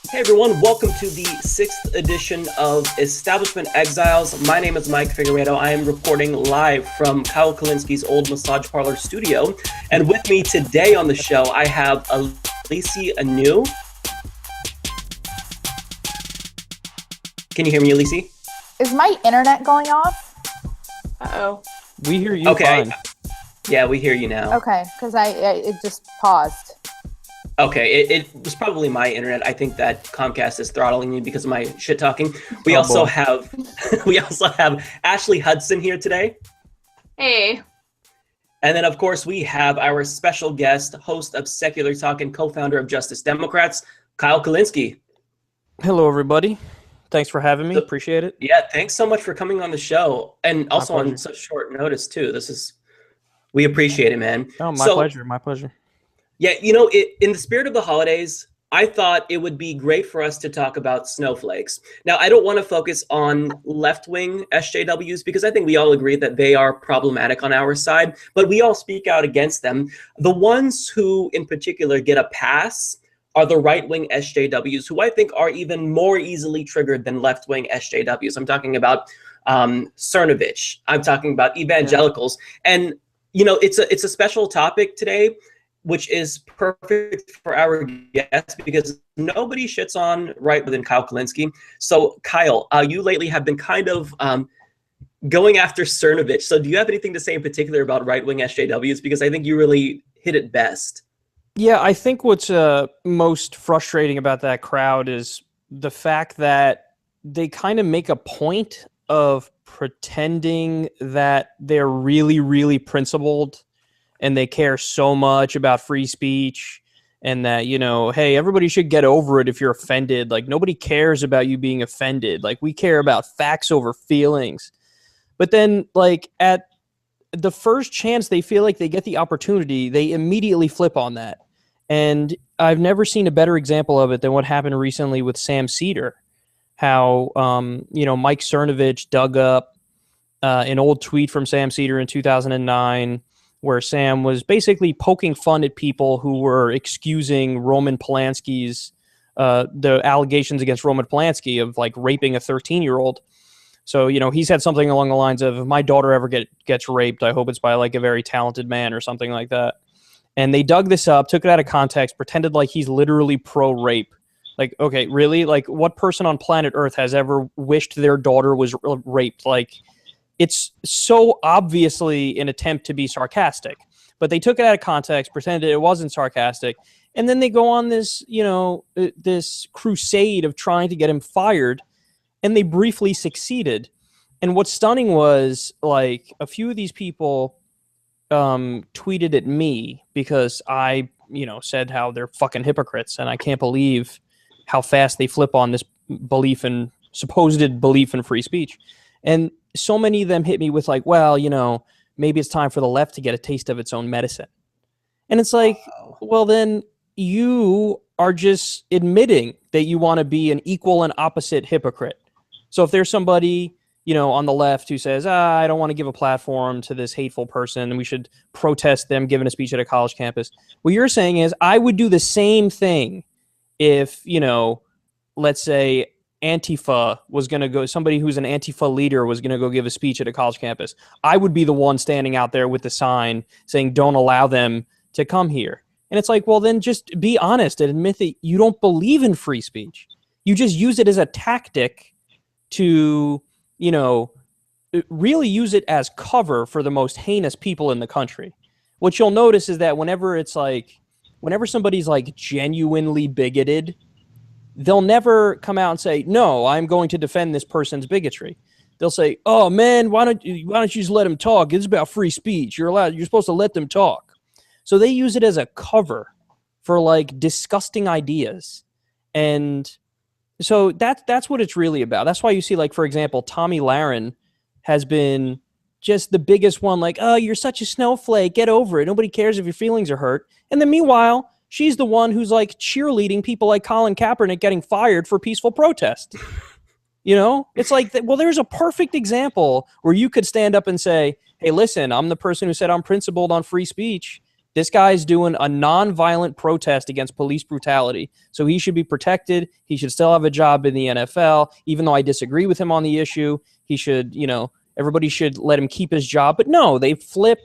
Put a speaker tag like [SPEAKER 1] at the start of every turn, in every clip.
[SPEAKER 1] Hey everyone, welcome to the 6th edition of Establishment Exiles. My name is Mike Figueredo. I am reporting live from Kyle Kulinski's old massage parlor studio. And with me today on the show, I have Alisi Anu. Can you hear me, Alisi?
[SPEAKER 2] Is my internet going off?
[SPEAKER 3] Uh-oh.
[SPEAKER 4] We hear you fine.
[SPEAKER 1] Yeah, we hear you now.
[SPEAKER 2] Okay, because it just paused.
[SPEAKER 1] Okay, it was probably my internet. I think that Comcast is throttling me because of my shit talking. We also have Ashley Hudson here today.
[SPEAKER 3] Hey.
[SPEAKER 1] And then, of course, we have our special guest, host of Secular Talk and co-founder of Justice Democrats, Kyle Kulinski.
[SPEAKER 4] Hello, everybody. Thanks for having me. Appreciate it.
[SPEAKER 1] Yeah, thanks so much for coming on the show. And also on such short notice, too. We appreciate it, man.
[SPEAKER 4] Oh, my pleasure. My pleasure.
[SPEAKER 1] Yeah, in the spirit of the holidays, I thought it would be great for us to talk about snowflakes. Now, I don't want to focus on left-wing SJWs because I think we all agree that they are problematic on our side, but we all speak out against them. The ones who, in particular, get a pass are the right-wing SJWs, who I think are even more easily triggered than left-wing SJWs. I'm talking about Cernovich. I'm talking about evangelicals. Yeah. And, it's a special topic today, which is perfect for our guests because nobody shits on right within Kyle Kulinski. So, Kyle, you lately have been kind of going after Cernovich. So do you have anything to say in particular about right-wing SJWs? Because I think you really hit it best.
[SPEAKER 4] Yeah, I think what's most frustrating about that crowd is the fact that they kind of make a point of pretending that they're really, really principled and they care so much about free speech and that, hey, everybody should get over it if you're offended. Like, nobody cares about you being offended. Like, we care about facts over feelings. But then, like, at the first chance they feel like they get the opportunity, they immediately flip on that. And I've never seen a better example of it than what happened recently with Sam Cedar. How, Mike Cernovich dug up an old tweet from Sam Cedar in 2009 where Sam was basically poking fun at people who were excusing Roman Polanski's, the allegations against Roman Polanski of like raping a 13-year-old. So, he said something along the lines of, if my daughter ever gets raped, I hope it's by like a very talented man or something like that. And they dug this up, took it out of context, pretended like he's literally pro-rape. Like, okay, really? Like, what person on planet Earth has ever wished their daughter was raped? Like, it's so obviously an attempt to be sarcastic, but they took it out of context, pretended it wasn't sarcastic, and then they go on this, this crusade of trying to get him fired, and they briefly succeeded. And what's stunning was, like, a few of these people tweeted at me because I, said how they're fucking hypocrites, and I can't believe how fast they flip on this supposed belief in free speech. And so many of them hit me with like, well, maybe it's time for the left to get a taste of its own medicine. And it's like, well, then you are just admitting that you want to be an equal and opposite hypocrite. So if there's somebody, on the left who says, I don't want to give a platform to this hateful person and we should protest them giving a speech at a college campus. What you're saying is I would do the same thing if, let's say Antifa was going to go, somebody who's an Antifa leader was going to go give a speech at a college campus. I would be the one standing out there with the sign saying, don't allow them to come here. And it's like, well, then just be honest and admit that you don't believe in free speech. You just use it as a tactic to, really use it as cover for the most heinous people in the country. What you'll notice is that whenever somebody's like genuinely bigoted, they'll never come out and say, no, I'm going to defend this person's bigotry. They'll say, oh man, why don't you just let them talk? It's about free speech. You're supposed to let them talk. So they use it as a cover for like disgusting ideas. And so that's what it's really about. That's why you see, like, for example, Tommy Lahren has been just the biggest one, like, oh, you're such a snowflake, get over it. Nobody cares if your feelings are hurt. And then meanwhile, she's the one who's like cheerleading people like Colin Kaepernick getting fired for peaceful protest. It's like, well, there's a perfect example where you could stand up and say, hey, listen, I'm the person who said I'm principled on free speech. This guy's doing a non-violent protest against police brutality. So he should be protected. He should still have a job in the NFL. Even though I disagree with him on the issue, he should, everybody should let him keep his job. But no, they flip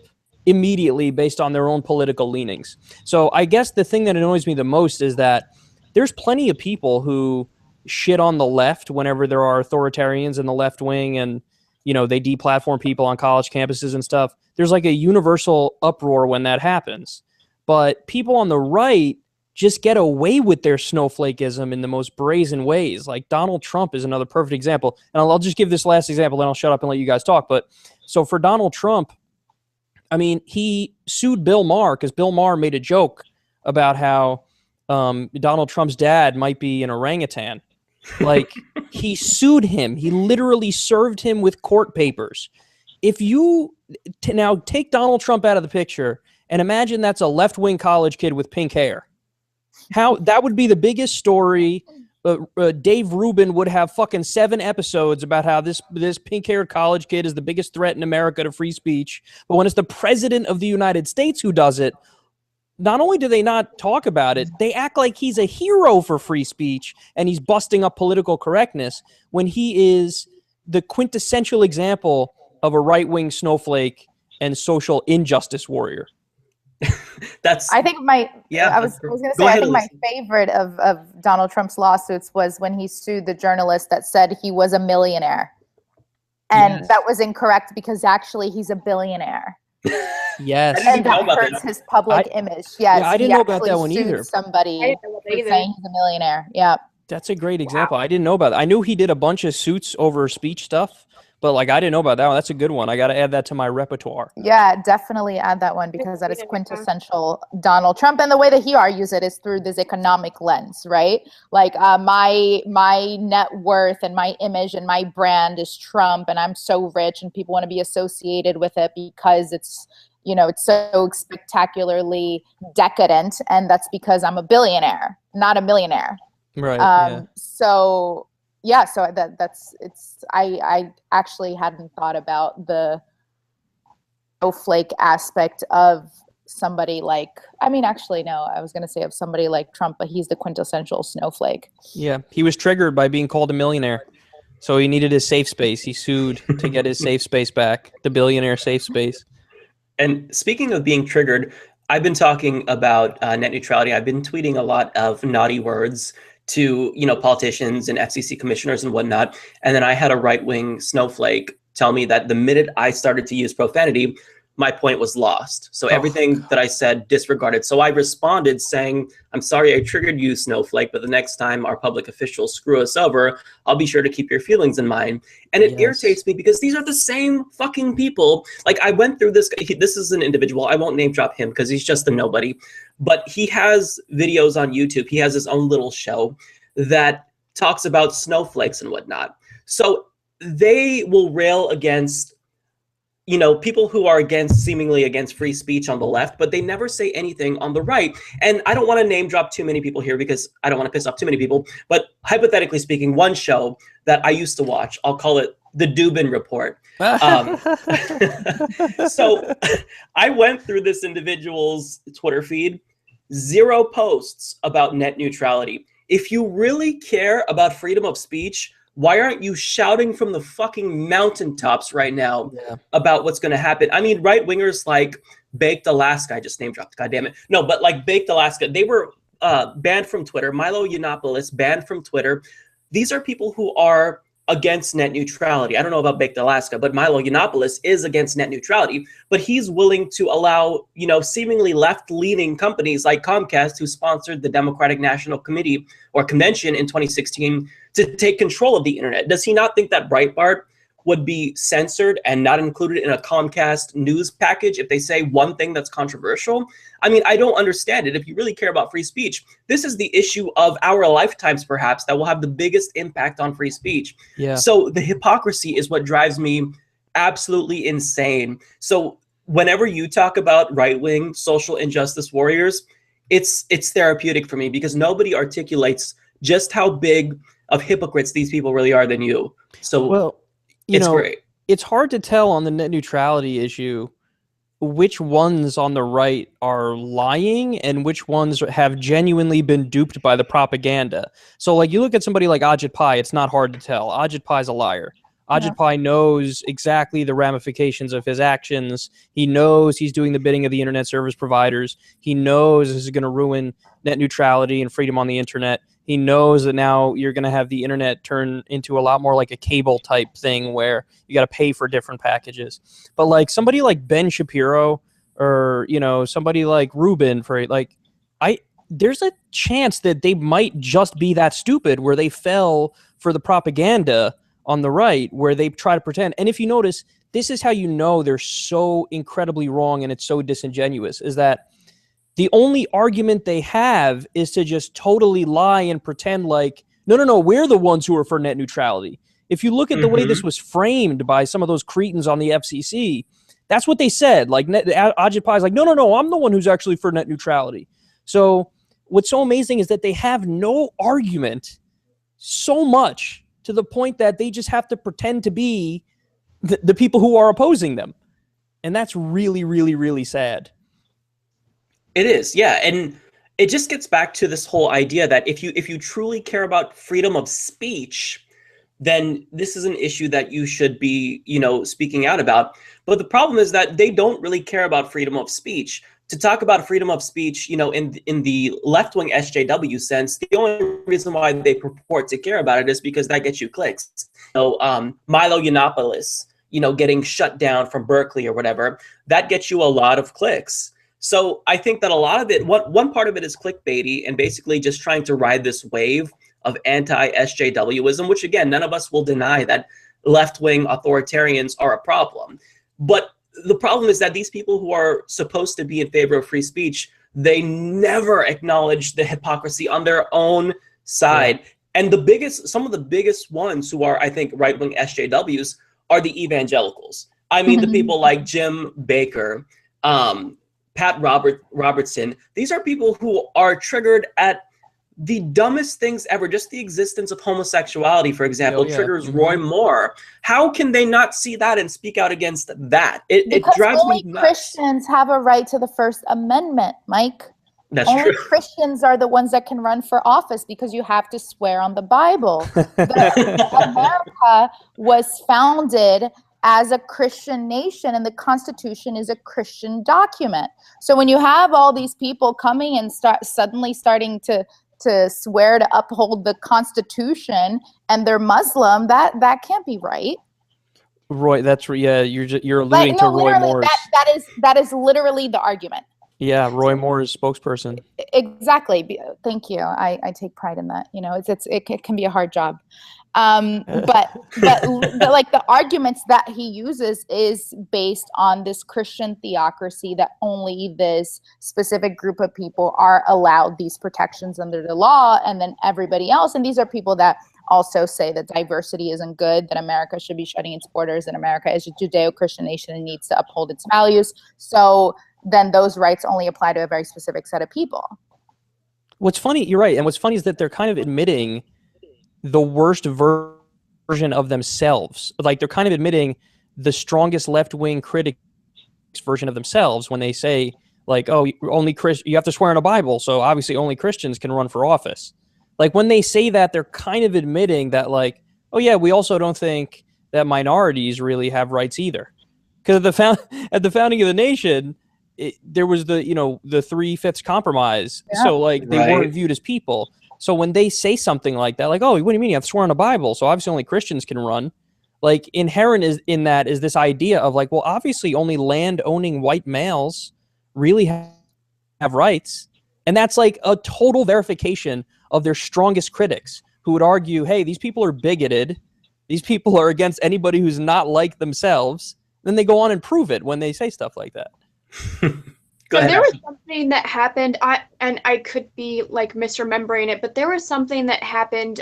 [SPEAKER 4] immediately based on their own political leanings. So I guess the thing that annoys me the most is that there's plenty of people who shit on the left whenever there are authoritarians in the left wing and, they deplatform people on college campuses and stuff. There's like a universal uproar when that happens. But people on the right just get away with their snowflakeism in the most brazen ways. Like Donald Trump is another perfect example. And I'll just give this last example, then I'll shut up and let you guys talk. But so for Donald Trump, I mean, he sued Bill Maher because Bill Maher made a joke about how Donald Trump's dad might be an orangutan. Like, he sued him. He literally served him with court papers. If you now take Donald Trump out of the picture and imagine that's a left-wing college kid with pink hair, how that would be the biggest story. Dave Rubin would have fucking 7 episodes about how this pink-haired college kid is the biggest threat in America to free speech. But when it's the president of the United States who does it, not only do they not talk about it, they act like he's a hero for free speech and he's busting up political correctness when he is the quintessential example of a right-wing snowflake and social injustice warrior.
[SPEAKER 2] I think my favorite of Donald Trump's lawsuits was when he sued the journalist that said he was a millionaire. And that was incorrect because actually he's a billionaire.
[SPEAKER 4] Yes.
[SPEAKER 2] And that hurts his public image. Yes.
[SPEAKER 4] Yeah, I didn't know about that one either.
[SPEAKER 2] Somebody for saying he's a millionaire. Yeah.
[SPEAKER 4] That's a great example. Wow. I didn't know about that. I knew he did a bunch of suits over speech stuff, but I didn't know about that one. That's a good one. I got to add that to my repertoire.
[SPEAKER 2] Yeah, definitely add that one because that is quintessential Donald Trump. And the way that he argues it is through this economic lens, right? Like my net worth and my image and my brand is Trump and I'm so rich and people want to be associated with it because it's so spectacularly decadent. And that's because I'm a billionaire, not a millionaire.
[SPEAKER 4] Right.
[SPEAKER 2] So I actually hadn't thought about the snowflake aspect of somebody like, I was going to say of somebody like Trump, but he's the quintessential snowflake.
[SPEAKER 4] Yeah. He was triggered by being called a millionaire. So he needed his safe space. He sued to get his safe space back, the billionaire safe space.
[SPEAKER 1] And speaking of being triggered, I've been talking about net neutrality. I've been tweeting a lot of naughty words to, politicians and FCC commissioners and whatnot. And then I had a right-wing snowflake tell me that the minute I started to use profanity, my point was lost. So everything that I said disregarded. So I responded saying, I'm sorry I triggered you, snowflake, but the next time our public officials screw us over, I'll be sure to keep your feelings in mind. And it irritates me because these are the same fucking people. Like, I went through this. This is an individual. I won't name drop him because he's just a nobody. But he has videos on YouTube. He has his own little show that talks about snowflakes and whatnot. So they will rail against people who are seemingly against free speech on the left, but they never say anything on the right. And I don't want to name drop too many people here because I don't want to piss off too many people. But hypothetically speaking, one show that I used to watch, I'll call it the Dubin Report. So I went through this individual's Twitter feed, 0 posts about net neutrality. If you really care about freedom of speech, why aren't you shouting from the fucking mountaintops right now about what's going to happen? I mean, right-wingers like Baked Alaska, I just name dropped, goddammit. No, but like Baked Alaska, they were banned from Twitter. Milo Yiannopoulos, banned from Twitter. These are people who are against net neutrality. I don't know about Baked Alaska, but Milo Yiannopoulos is against net neutrality, but he's willing to allow, seemingly left-leaning companies like Comcast, who sponsored the Democratic National Committee or Convention in 2016, to take control of the internet. Does he not think that Breitbart would be censored and not included in a Comcast news package if they say one thing that's controversial? I mean, I don't understand it. If you really care about free speech, this is the issue of our lifetimes, perhaps, that will have the biggest impact on free speech. Yeah. So the hypocrisy is what drives me absolutely insane. So whenever you talk about right-wing social injustice warriors, it's therapeutic for me because nobody articulates just how big of hypocrites these people really are than you. So it's great.
[SPEAKER 4] It's hard to tell on the net neutrality issue which ones on the right are lying and which ones have genuinely been duped by the propaganda. So like you look at somebody like Ajit Pai, it's not hard to tell. Ajit Pai's a liar. Ajit Pai knows exactly the ramifications of his actions. He knows he's doing the bidding of the internet service providers. He knows this is going to ruin net neutrality and freedom on the internet. He knows that now you're going to have the internet turn into a lot more like a cable type thing where you got to pay for different packages. But like somebody like Ben Shapiro or, you know, somebody like Rubin for like, there's a chance that they might just be that stupid where they fell for the propaganda on the right where they try to pretend. And if you notice, this is how you know they're so incredibly wrong and it's so disingenuous, is that the only argument they have is to just totally lie and pretend like, no, we're the ones who are for net neutrality. If you look at the way this was framed by some of those cretins on the FCC, that's what they said. Like Ajit Pai is like, no, I'm the one who's actually for net neutrality. So what's so amazing is that they have no argument so much to the point that they just have to pretend to be the people who are opposing them. And that's really, really, really sad.
[SPEAKER 1] It is, yeah. And it just gets back to this whole idea that if you truly care about freedom of speech, then this is an issue that you should be, you know, speaking out about. But the problem is that they don't really care about freedom of speech. To talk about freedom of speech, you know, in the left-wing SJW sense, the only reason why they purport to care about it is because that gets you clicks. So Milo Yiannopoulos, you know, getting shut down from Berkeley or whatever, that gets you a lot of clicks. So I think that a lot of it, one part of it is clickbaity and basically just trying to ride this wave of anti-SJWism, which again, none of us will deny that left-wing authoritarians are a problem. But the problem is that these people who are supposed to be in favor of free speech, they never acknowledge the hypocrisy on their own side. Yeah. And some of the biggest ones who are, I think, right-wing SJWs are the evangelicals. I mean, the people like Jim Baker, Pat Robertson. These are people who are triggered at the dumbest things ever. Just the existence of homosexuality, for example, triggers Roy Moore. How can they not see that and speak out against that? It drives me nuts.
[SPEAKER 2] Christians have a right to the First Amendment, Mike.
[SPEAKER 1] That's
[SPEAKER 2] only
[SPEAKER 1] true.
[SPEAKER 2] Christians are the ones that can run for office because you have to swear on the Bible. America was founded as a Christian nation, and the Constitution is a Christian document. So when you have all these people coming and suddenly starting to swear to uphold the Constitution and they're Muslim, that can't be right.
[SPEAKER 4] Roy, you're alluding to Roy Moore's.
[SPEAKER 2] That is literally the argument.
[SPEAKER 4] Yeah, Roy Moore's spokesperson.
[SPEAKER 2] Exactly. Thank you. I take pride in that. You know, it can be a hard job. But like the arguments that he uses is based on this Christian theocracy that only this specific group of people are allowed these protections under the law, and then everybody else. And these are people that also say that diversity isn't good, that America should be shutting its borders, and America is a Judeo-Christian nation and needs to uphold its values. So then those rights only apply to a very specific set of people.
[SPEAKER 4] What's funny, you're right, and what's funny is that they're kind of admitting the worst version of themselves. Like they're kind of admitting the strongest left-wing critics version of themselves when they say like, oh, you have to swear on a Bible, so obviously only Christians can run for office. Like when they say that, they're kind of admitting that like, oh yeah, we also don't think that minorities really have rights either. Because at the founding of the nation, there was the 3/5 compromise. Yeah. So like they weren't viewed as people. So when they say something like that, like, oh, what do you mean you have to swear on a Bible? So obviously only Christians can run. Like inherent in that is this idea of like, well, obviously only land-owning white males really have rights. And that's like a total verification of their strongest critics who would argue, hey, these people are bigoted. These people are against anybody who's not like themselves. Then they go on and prove it when they say stuff like that.
[SPEAKER 3] There was something that happened, I could be like misremembering it, but there was something that happened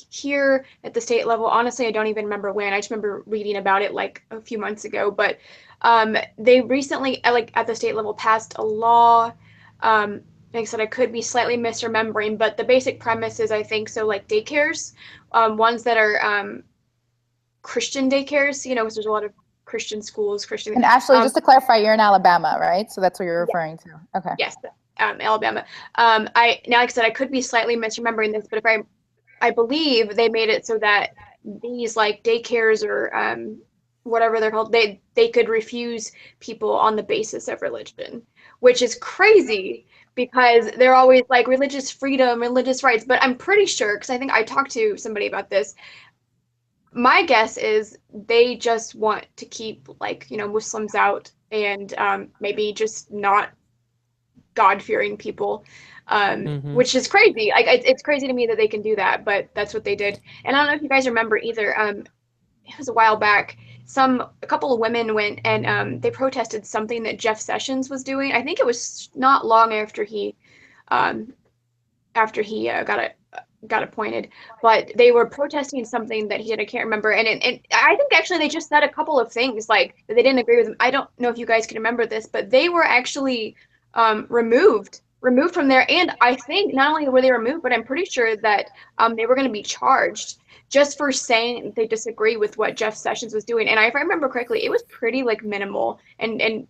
[SPEAKER 3] here at the state level. Honestly, I don't even remember when. I just remember reading about it like a few months ago. But they recently, like at the state level, passed a law. Like I said, I could be slightly misremembering, but the basic premise is, I think, so like daycares, ones that are Christian daycares, because there's a lot of Christian schools, Christian.
[SPEAKER 2] And Ashley, just to clarify, you're in Alabama, right? So that's what you're referring to. Okay.
[SPEAKER 3] Yes, Alabama. Now, like I said, I could be slightly misremembering this, but if I believe they made it so that these like daycares or whatever they're called, they could refuse people on the basis of religion, which is crazy because they're always like religious freedom, religious rights. But I'm pretty sure, because I think I talked to somebody about this, my guess is they just want to keep like, Muslims out and maybe just not God-fearing people, which is crazy. Like it's crazy to me that they can do that, but that's what they did. And I don't know if you guys remember either. It was a while back. A couple of women went and they protested something that Jeff Sessions was doing. I think it was not long after he got appointed, but they were protesting something that he did. I can't remember. And I think actually they just said a couple of things like that they didn't agree with him. I don't know if you guys can remember this, but they were actually removed from there. And I think not only were they removed, but I'm pretty sure that they were going to be charged just for saying they disagree with what Jeff Sessions was doing. And if I remember correctly, it was pretty like minimal and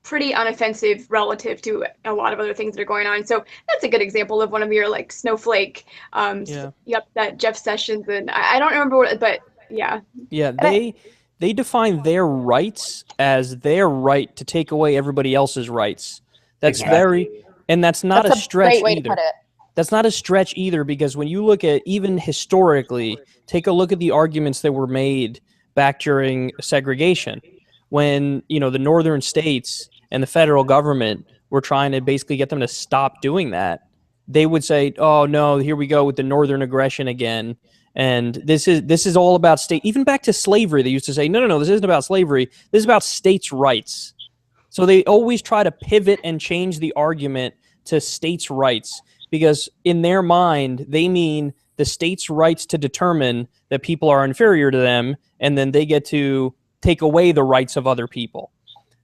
[SPEAKER 3] pretty unoffensive relative to a lot of other things that are going on. So that's a good example of one of your like snowflake, that Jeff Sessions, and I don't remember what, but yeah.
[SPEAKER 4] Yeah, they define their rights as their right to take away everybody else's rights. That's that's not a stretch either. That's not a stretch either, because when you look at even historically, take a look at the arguments that were made back during segregation, when the northern states and the federal government were trying to basically get them to stop doing that. They would say, "Oh no, here we go with the northern aggression again." And this is all about state. Even back to slavery, they used to say, "No, this isn't about slavery. This is about states' rights." So they always try to pivot and change the argument to states' rights, because in their mind, they mean the states' rights to determine that people are inferior to them, and then they get to take away the rights of other people.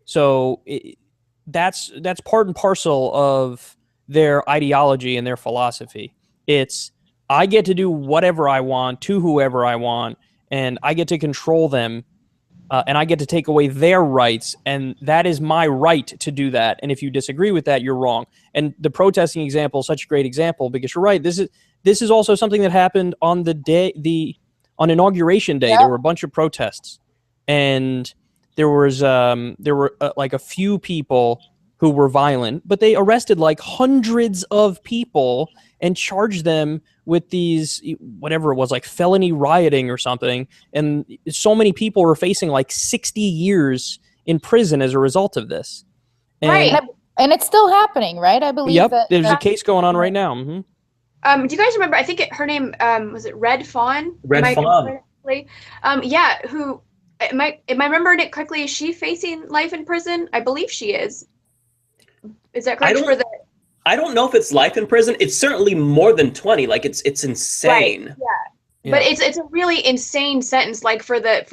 [SPEAKER 4] So that's part and parcel of their ideology and their philosophy. It's, I get to do whatever I want to whoever I want, and I get to control them, and I get to take away their rights, and that is my right to do that. And if you disagree with that, you're wrong. And the protesting example is such a great example, because you're right. This is also something that happened on on Inauguration Day. Yeah. There were a bunch of protests, and there were like a few people who were violent, but they arrested like hundreds of people and charged them with these, whatever it was, like felony rioting or something. And so many people were facing like 60 years in prison as a result of this. And,
[SPEAKER 2] right. And it's still happening, right? I believe.
[SPEAKER 4] Yep. There's a case going on right now. Mm-hmm.
[SPEAKER 3] Do you guys remember, I think her name, was it Red Fawn?
[SPEAKER 1] Red Fawn.
[SPEAKER 3] Yeah. Who, am I remembering it correctly? Is she facing life in prison? I believe she is. Is that correct?
[SPEAKER 1] I don't know if it's life in prison. It's certainly more than 20. Like it's insane.
[SPEAKER 3] Right. Yeah. But it's a really insane sentence. Like for the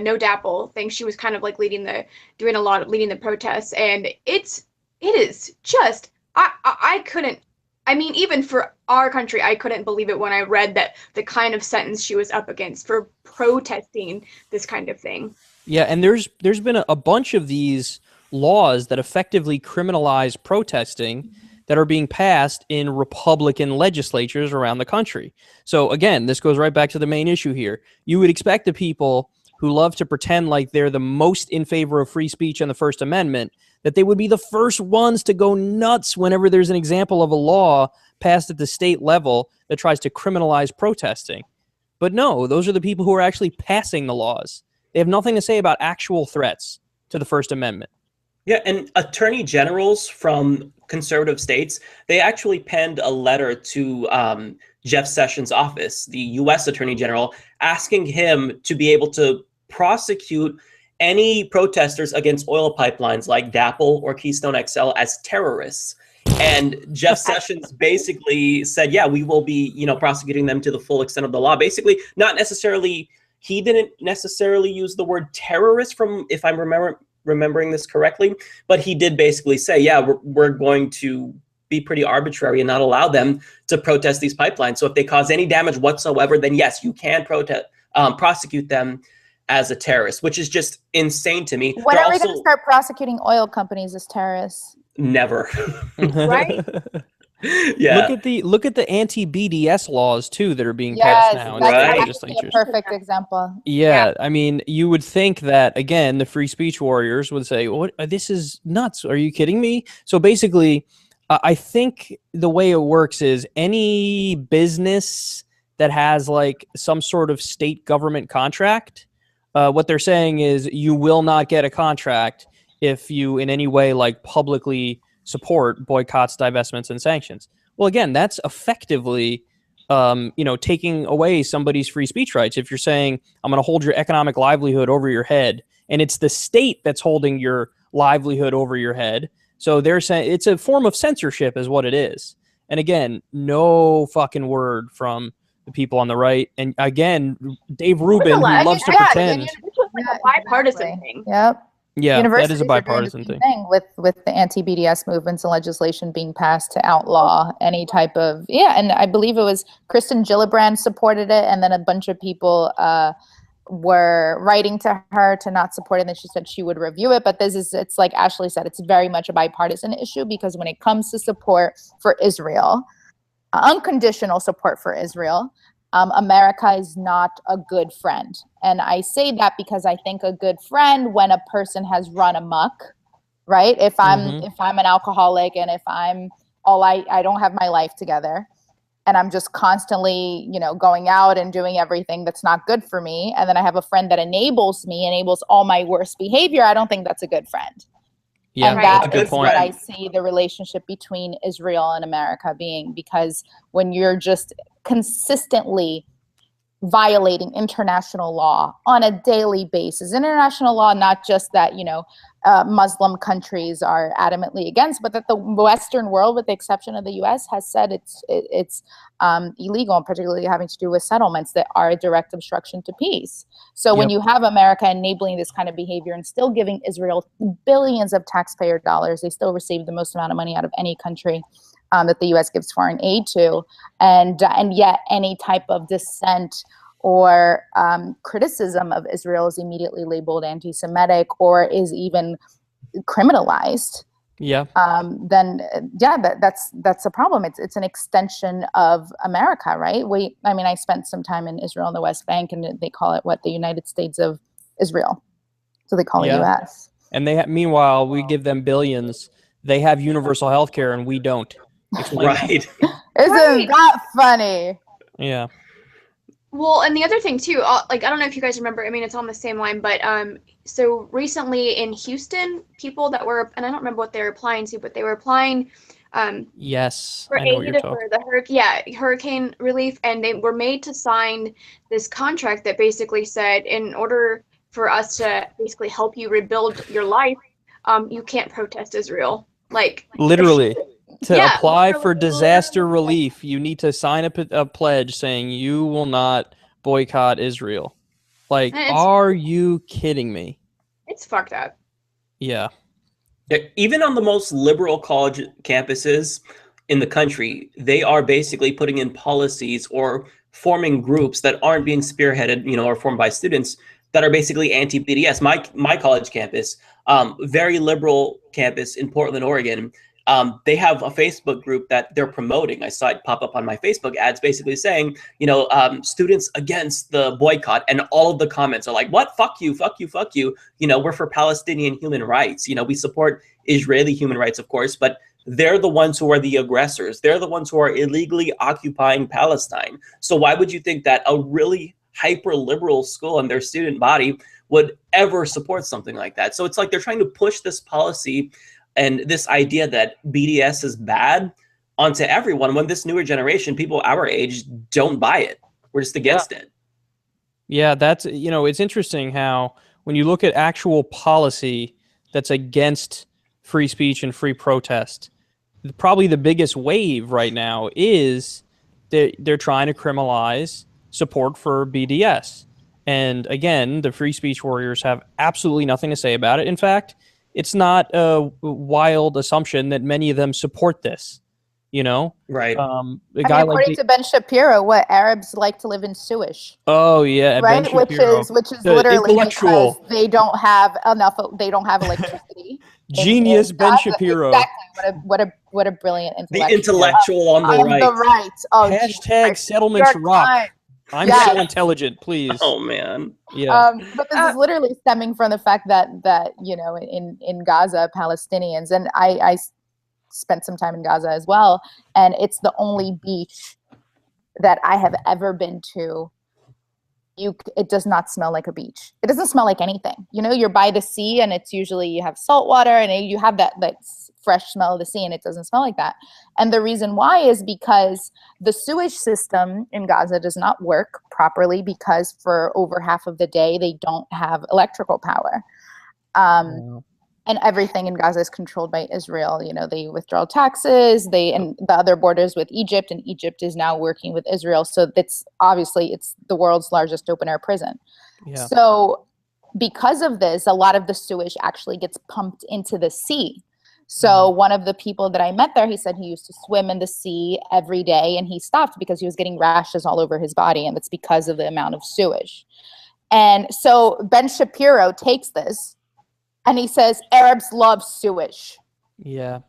[SPEAKER 3] no DAPL thing, she was kind of like leading the protests, and it is just I couldn't. I mean, even for our country, I couldn't believe it when I read that the kind of sentence she was up against for protesting this kind of thing.
[SPEAKER 4] Yeah, and there's been a bunch of these laws that effectively criminalize protesting that are being passed in Republican legislatures around the country. So again, this goes right back to the main issue here. You would expect the people who love to pretend like they're the most in favor of free speech and the First Amendment, that they would be the first ones to go nuts whenever there's an example of a law passed at the state level that tries to criminalize protesting. But no, those are the people who are actually passing the laws. They have nothing to say about actual threats to the First Amendment.
[SPEAKER 1] Yeah, and attorney generals from conservative states, they actually penned a letter to Jeff Sessions' office, the U.S. Attorney General, asking him to be able to prosecute any protesters against oil pipelines like DAPL or Keystone XL as terrorists. And Jeff Sessions basically said, yeah, we will be, prosecuting them to the full extent of the law. Basically, he didn't necessarily use the word terrorist, from, if I'm remembering this correctly, but he did basically say, yeah, we're going to be pretty arbitrary and not allow them to protest these pipelines. So if they cause any damage whatsoever, then yes, you can prosecute them as a terrorist, which is just insane to me.
[SPEAKER 2] When are we going to start prosecuting oil companies as terrorists?
[SPEAKER 1] Never.
[SPEAKER 3] Right?
[SPEAKER 1] Yeah.
[SPEAKER 4] Look at the anti-BDS laws too that are being passed now.
[SPEAKER 2] That's a perfect example.
[SPEAKER 4] Yeah, I mean, you would think that again, the free speech warriors would say, "What? This is nuts. Are you kidding me?" So basically, I think the way it works is any business that has like some sort of state government contract, what they're saying is you will not get a contract if you in any way like publicly support boycotts, divestments, and sanctions. Well, again, that's effectively, taking away somebody's free speech rights. If you're saying, I'm going to hold your economic livelihood over your head, and it's the state that's holding your livelihood over your head. So they're saying it's a form of censorship is what it is. And again, no fucking word from the people on the right. And again, Dave Rubin, who loves to pretend.
[SPEAKER 3] This was like a bipartisan thing.
[SPEAKER 2] Yep.
[SPEAKER 4] Yeah, that is a bipartisan thing.
[SPEAKER 2] With the anti-BDS movements and legislation being passed to outlaw any type of and I believe it was Kristen Gillibrand supported it, and then a bunch of people were writing to her to not support it, and then she said she would review it. But it's like Ashley said, it's very much a bipartisan issue, because when it comes to support for Israel, unconditional support for Israel, America is not a good friend. And I say that because I think a good friend, when a person has run amok, right? If I'm an alcoholic, and if I don't have my life together, and I'm just constantly, going out and doing everything that's not good for me, and then I have a friend that enables all my worst behavior, I don't think that's a good friend.
[SPEAKER 4] Yeah,
[SPEAKER 2] and
[SPEAKER 4] that's a good
[SPEAKER 2] is
[SPEAKER 4] point.
[SPEAKER 2] What I see the relationship between Israel and America being, because when you're just consistently violating international law on a daily basis, international law, not just that, Muslim countries are adamantly against, but that the Western world, with the exception of the US, has said it's illegal, and particularly having to do with settlements that are a direct obstruction to peace. So when you have America enabling this kind of behavior and still giving Israel billions of taxpayer dollars, they still receive the most amount of money out of any country that the U.S. gives foreign aid to, and yet any type of dissent or criticism of Israel is immediately labeled anti-Semitic, or is even criminalized. That's a problem. It's an extension of America, right? I spent some time in Israel and the West Bank, and they call it the United States of Israel, so they call it U.S.
[SPEAKER 4] And meanwhile, we give them billions. They have universal health care, and we don't.
[SPEAKER 1] Right.
[SPEAKER 2] Isn't that funny?
[SPEAKER 4] Yeah.
[SPEAKER 3] Well, and the other thing too, I don't know if you guys remember, it's on the same line, but so recently in Houston, people that were, and I don't remember what they were applying to, but they were applying
[SPEAKER 4] yes,
[SPEAKER 3] for aid for the hurricane relief, and they were made to sign this contract that basically said, in order for us to basically help you rebuild your life, you can't protest Israel.
[SPEAKER 4] Literally. To apply for disaster relief, you need to sign a pledge saying you will not boycott Israel. Are you kidding me?
[SPEAKER 3] It's fucked up.
[SPEAKER 4] Yeah.
[SPEAKER 1] Even on the most liberal college campuses in the country, they are basically putting in policies or forming groups that aren't being spearheaded, or formed by students, that are basically anti-BDS. My college campus, very liberal campus in Portland, Oregon, they have a Facebook group that they're promoting. I saw it pop up on my Facebook ads, basically saying, students against the boycott, and all of the comments are like, what? Fuck you, fuck you, fuck you. We're for Palestinian human rights. We support Israeli human rights, of course, but they're the ones who are the aggressors. They're the ones who are illegally occupying Palestine. So why would you think that a really hyper-liberal school and their student body would ever support something like that? So it's like they're trying to push this policy and this idea that BDS is bad onto everyone, when this newer generation, people our age, don't buy it. We're just against it.
[SPEAKER 4] Yeah, that's, it's interesting how when you look at actual policy that's against free speech and free protest, probably the biggest wave right now is they're trying to criminalize support for BDS. And again, the free speech warriors have absolutely nothing to say about it. In fact, it's not a wild assumption that many of them support this. You know,
[SPEAKER 1] Right.
[SPEAKER 4] A guy like
[SPEAKER 2] according to Ben Shapiro, what Arabs like to live in Suish.
[SPEAKER 4] Oh yeah,
[SPEAKER 2] right,
[SPEAKER 4] Ben Shapiro,
[SPEAKER 2] which is
[SPEAKER 4] the
[SPEAKER 2] literally
[SPEAKER 4] intellectual.
[SPEAKER 2] because they don't have electricity.
[SPEAKER 4] Genius Ben
[SPEAKER 2] Gaza.
[SPEAKER 4] Shapiro.
[SPEAKER 2] Exactly. What a brilliant intellectual.
[SPEAKER 1] The intellectual on the right.
[SPEAKER 2] The right. Oh,
[SPEAKER 4] hashtag settlements rock. I'm so intelligent, please.
[SPEAKER 1] Oh man.
[SPEAKER 4] Yeah.
[SPEAKER 2] But this is literally stemming from the fact that you know, in Gaza, Palestinians, and I spent some time in Gaza as well, and it's the only beach that I have ever been to. It does not smell like a beach. It doesn't smell like anything. You know, you're by the sea, and it's usually you have salt water, and you have that fresh smell of the sea, and it doesn't smell like that. And the reason why is because the sewage system in Gaza does not work properly, because for over half of the day they don't have electrical power. And everything in Gaza is controlled by Israel. You know, they withdraw taxes, and the other borders with Egypt, and Egypt is now working with Israel. So it's the world's largest open air prison. Yeah. So because of this, a lot of the sewage actually gets pumped into the sea. So one of the people that I met there, he said he used to swim in the sea every day, and he stopped because he was getting rashes all over his body, and it's because of the amount of sewage. And so Ben Shapiro takes this, and he says Arabs love sewage.
[SPEAKER 4] Yeah.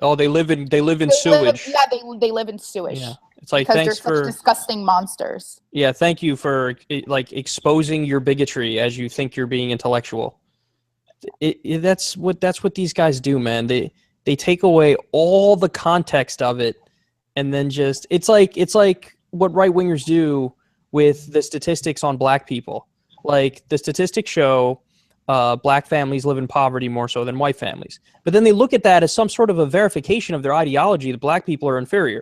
[SPEAKER 4] Oh, they live in sewage.
[SPEAKER 2] They live in sewage. Yeah.
[SPEAKER 4] It's like,
[SPEAKER 2] because
[SPEAKER 4] thanks
[SPEAKER 2] they're such disgusting monsters.
[SPEAKER 4] Yeah, thank you for exposing your bigotry as you think you're being intellectual. That's what these guys do, man. They take away all the context of it, and then just it's like what right wingers do with the statistics on black people. Like the statistics show black families live in poverty more so than white families. But then they look at that as some sort of a verification of their ideology that black people are inferior.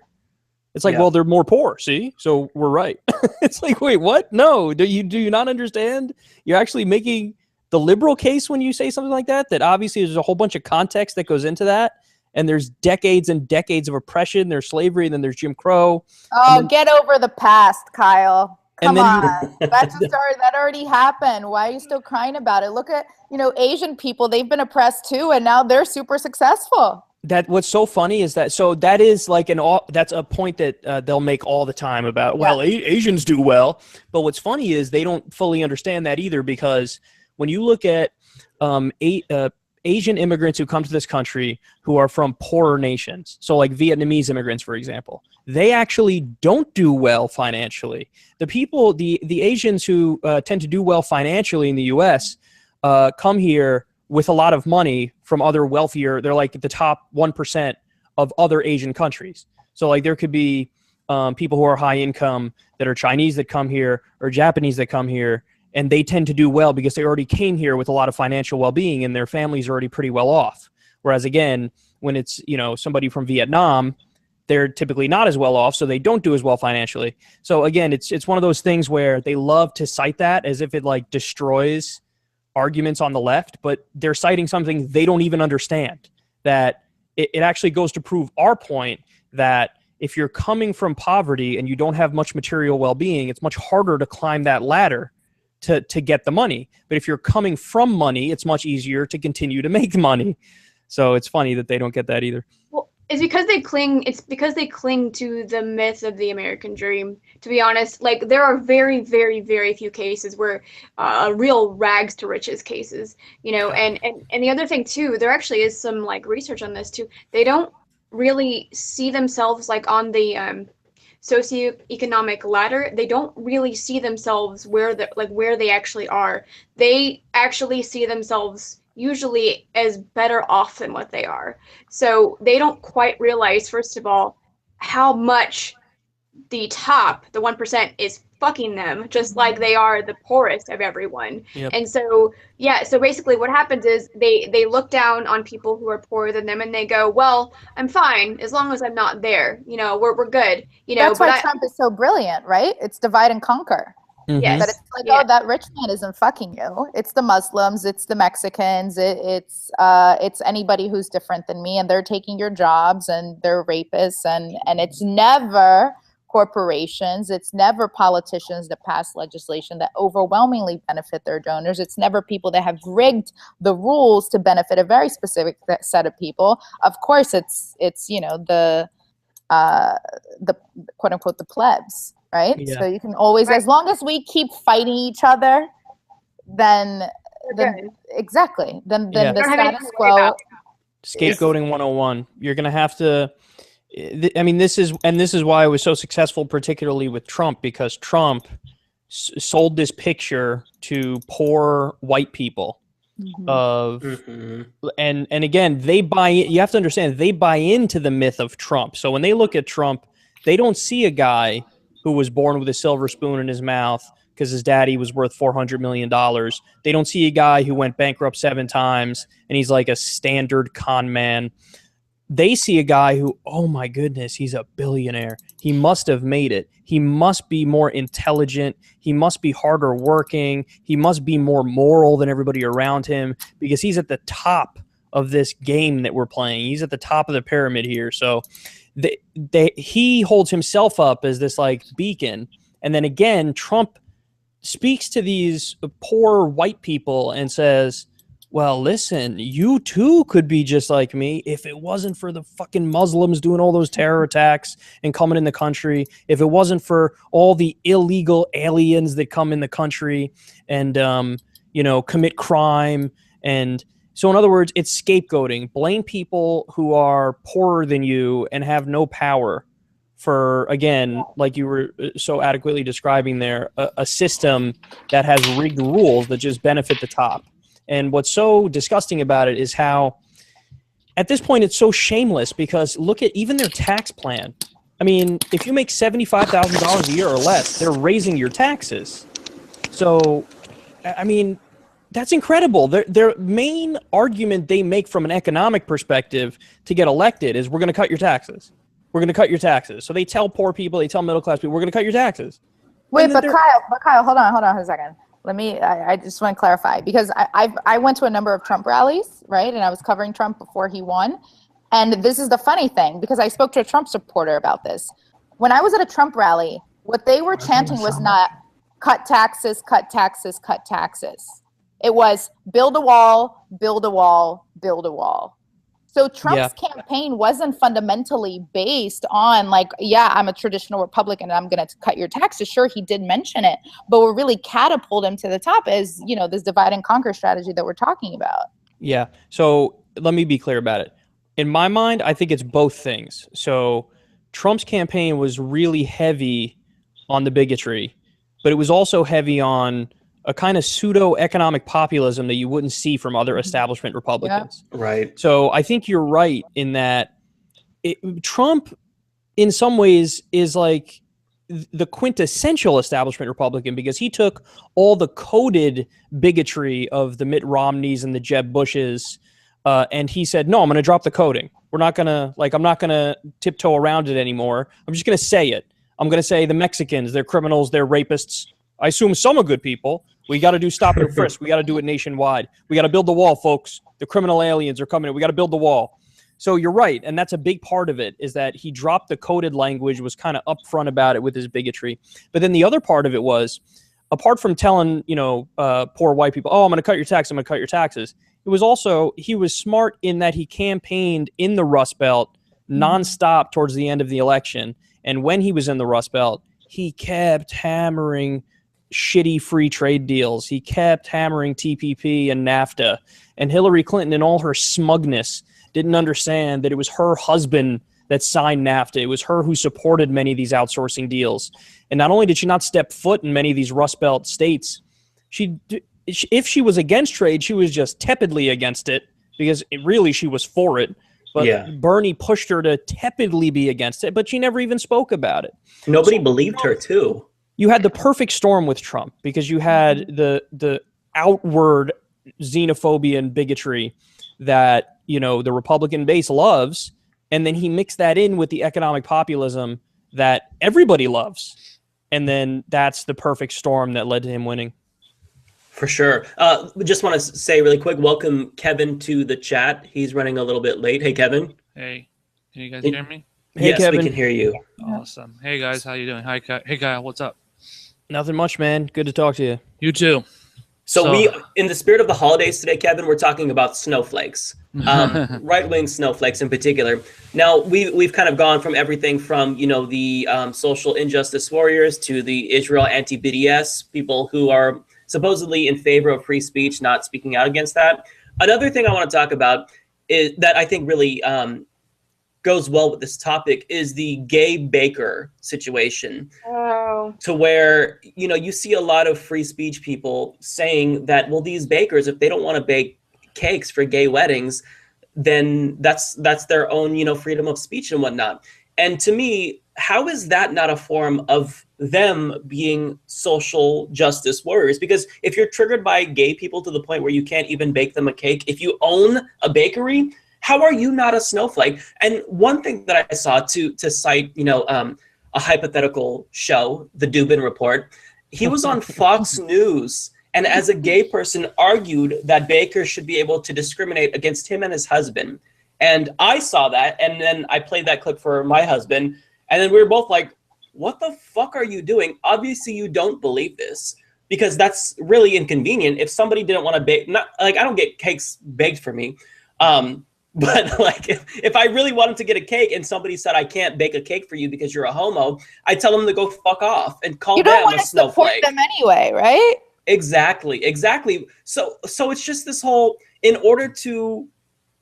[SPEAKER 4] It's like, well, they're more poor, see? So we're right. It's like, wait, what? No, do you not understand? You're actually making the liberal case when you say something like that, that obviously there's a whole bunch of context that goes into that. And there's decades and decades of oppression. There's slavery, and then there's Jim Crow.
[SPEAKER 2] Oh, get over the past, Kyle. Come on. That's a story that already happened. Why are you still crying about it? Look at, Asian people, they've been oppressed too, and now they're super successful.
[SPEAKER 4] What's so funny is that is like that's a point that they'll make all the time about, Asians do well. But what's funny is they don't fully understand that either, because when you look at Asian immigrants who come to this country who are from poorer nations, so like Vietnamese immigrants, for example, they actually don't do well financially. The Asians who tend to do well financially in the U.S. Come here with a lot of money from other wealthier, they're like the top 1% of other Asian countries. So like there could be people who are high income that are Chinese that come here, or Japanese that come here, and they tend to do well because they already came here with a lot of financial well-being, and their families are already pretty well off. Whereas again, when it's, somebody from Vietnam, they're typically not as well off, so they don't do as well financially. So again, it's one of those things where they love to cite that as if it like destroys arguments on the left, but they're citing something they don't even understand, that it actually goes to prove our point that if you're coming from poverty and you don't have much material well-being, it's much harder to climb that ladder to get the money. But if you're coming from money, it's much easier to continue to make money. So it's funny that they don't get that either.
[SPEAKER 3] Well, it's because they cling to the myth of the American dream. To be honest, like there are very, very, very few cases where real rags to riches cases, and the other thing too, there actually is some like research on this too. They don't really see themselves like on the socioeconomic ladder. They don't really see themselves where they actually are. They actually see themselves usually as better off than what they are. So they don't quite realize, first of all, how much the top, the 1%, is fucking them, just like they are the poorest of everyone. Yep. And so, so basically what happens is they look down on people who are poorer than them, and they go, well, I'm fine as long as I'm not there. We're good.
[SPEAKER 2] That's why Trump is so brilliant, right? It's divide and conquer.
[SPEAKER 3] Mm-hmm. Yes.
[SPEAKER 2] But it's like, that rich man isn't fucking you. It's the Muslims, it's the Mexicans, it's anybody who's different than me, and they're taking your jobs, and they're rapists, and it's never corporations, it's never politicians that pass legislation that overwhelmingly benefit their donors. It's never people that have rigged the rules to benefit a very specific set of people. Of course, it's the the quote unquote the plebs, right?
[SPEAKER 4] Yeah.
[SPEAKER 2] So you can always, as long as we keep fighting each other, then exactly, then
[SPEAKER 3] Don't
[SPEAKER 2] the
[SPEAKER 3] have anything
[SPEAKER 2] status
[SPEAKER 3] to worry
[SPEAKER 2] quo.
[SPEAKER 3] about.
[SPEAKER 4] Scapegoating 101. You're going to have to. I mean, this is why it was so successful, particularly with Trump, because Trump sold this picture to poor white people of, and again, they buy. You have to understand, they buy into the myth of Trump. So when they look at Trump, they don't see a guy who was born with a silver spoon in his mouth because his daddy was worth $400 million. They don't see a guy who went bankrupt 7 times and he's like a standard con man. They see a guy who, oh my goodness, he's a billionaire. He must have made it. He must be more intelligent. He must be harder working. He must be more moral than everybody around him because he's at the top of this game that we're playing. He's at the top of the pyramid here. So he holds himself up as this like beacon. And then again, Trump speaks to these poor white people and says, well, listen, you too could be just like me if it wasn't for the fucking Muslims doing all those terror attacks and coming in the country, if it wasn't for all the illegal aliens that come in the country and, commit crime. And so, in other words, it's scapegoating. Blame people who are poorer than you and have no power for, again, like you were so adequately describing there, a system that has rigged rules that just benefit the top. And what's so disgusting about it is how, at this point, it's so shameless because look at even their tax plan. I mean, if you make $75,000 a year or less, they're raising your taxes. So, I mean, that's incredible. Their main argument they make from an economic perspective to get elected is we're going to cut your taxes. We're going to cut your taxes. So they tell poor people, they tell middle class people, we're going to cut your taxes.
[SPEAKER 2] Wait, but Kyle, hold on a second. I just want to clarify because I went to a number of Trump rallies, right? And I was covering Trump before he won. And this is the funny thing because I spoke to a Trump supporter about this. When I was at a Trump rally, what they were chanting was not cut taxes, cut taxes, cut taxes. It was build a wall, build a wall, build a wall. So Trump's campaign wasn't fundamentally based on like, yeah, I'm a traditional Republican and I'm going to cut your taxes. Sure, he did mention it, but what really catapulted him to the top is, this divide and conquer strategy that we're talking about.
[SPEAKER 4] Yeah. So let me be clear about it. In my mind, I think it's both things. So Trump's campaign was really heavy on the bigotry, but it was also heavy on a kind of pseudo-economic populism that you wouldn't see from other establishment Republicans.
[SPEAKER 1] Yeah. Right.
[SPEAKER 4] So I think you're right in that Trump, in some ways, is like the quintessential establishment Republican because he took all the coded bigotry of the Mitt Romneys and the Jeb Bushes, and he said, no, I'm going to drop the coding. I'm not going to tiptoe around it anymore. I'm just going to say it. I'm going to say the Mexicans, they're criminals, they're rapists. I assume some are good people. We got to do stop and frisk. We got to do it nationwide. We got to build the wall, folks. The criminal aliens are coming in. We got to build the wall. So you're right. And that's a big part of it is that he dropped the coded language, was kind of upfront about it with his bigotry. But then the other part of it was, apart from telling, poor white people, oh, I'm going to cut your taxes, I'm going to cut your taxes. It was also, he was smart in that he campaigned in the Rust Belt nonstop towards the end of the election. And when he was in the Rust Belt, he kept hammering shitty free trade deals. He kept hammering TPP and NAFTA. And Hillary Clinton, in all her smugness, didn't understand that it was her husband that signed NAFTA. It was her who supported many of these outsourcing deals. And not only did she not step foot in many of these Rust Belt states, if she was against trade, she was just tepidly against it because really she was for it. But Bernie pushed her to tepidly be against it, but she never even spoke about it.
[SPEAKER 1] Nobody believed her, too.
[SPEAKER 4] You had the perfect storm with Trump because you had the outward xenophobia and bigotry that, the Republican base loves, and then he mixed that in with the economic populism that everybody loves. And then that's the perfect storm that led to him winning.
[SPEAKER 1] For sure. Just want to say really quick, welcome Kevin to the chat. He's running a little bit late. Hey, Kevin.
[SPEAKER 5] Hey, can you guys hear me?
[SPEAKER 4] Hey,
[SPEAKER 1] yes,
[SPEAKER 4] Kevin.
[SPEAKER 1] we can hear you.
[SPEAKER 5] Awesome. Hey, guys. How you doing? Hi, hey, Kyle. What's up?
[SPEAKER 4] Nothing much, man. Good to talk to you.
[SPEAKER 5] You too.
[SPEAKER 1] So we, in the spirit of the holidays today, Kevin, we're talking about snowflakes. right-wing snowflakes in particular. Now, we've kind of gone from everything from, you know, the social injustice warriors to the Israel anti-BDS, people who are supposedly in favor of free speech, not speaking out against that. Another thing I want to talk about is that I think really goes well with this topic is the gay baker situation.
[SPEAKER 3] Oh.
[SPEAKER 1] To where, you know, you see a lot of free speech people saying that, well, these bakers, if they don't want to bake cakes for gay weddings, then that's their own, you know, freedom of speech and whatnot. And to me, how is that not a form of them being social justice warriors? Because if you're triggered by gay people to the point where you can't even bake them a cake, if you own a bakery, how are you not a snowflake? And one thing that I saw to cite, you know, a hypothetical show, the Dubin Report, he was on Fox News, and as a gay person argued that bakers should be able to discriminate against him and his husband. And I saw that, and then I played that clip for my husband, and then we were both like, what the fuck are you doing? Obviously you don't believe this, because that's really inconvenient. If somebody didn't want to bake, not like I don't get cakes baked for me, but like if I really wanted to get a cake and somebody said I can't bake a cake for you because you're a homo, I tell them to go fuck off and call them a snowflake. You don't want to support
[SPEAKER 2] them anyway, right?
[SPEAKER 1] Exactly. So it's just this whole, in order to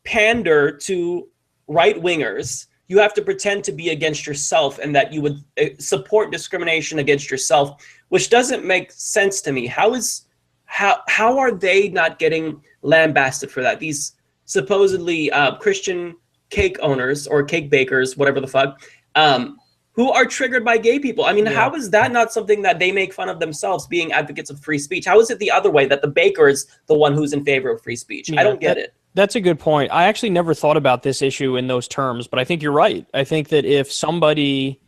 [SPEAKER 1] pander to right-wingers, you have to pretend to be against yourself and that you would support discrimination against yourself, which doesn't make sense to me. How are they not getting lambasted for that? These supposedly Christian cake owners or cake bakers, whatever the fuck, who are triggered by gay people. I mean, how is that not something that they make fun of themselves being advocates of free speech? How is it the other way, that the baker is the one who's in favor of free speech? I don't get it.
[SPEAKER 4] That's a good point. I actually never thought about this issue in those terms, but I think you're right. I think that if somebody,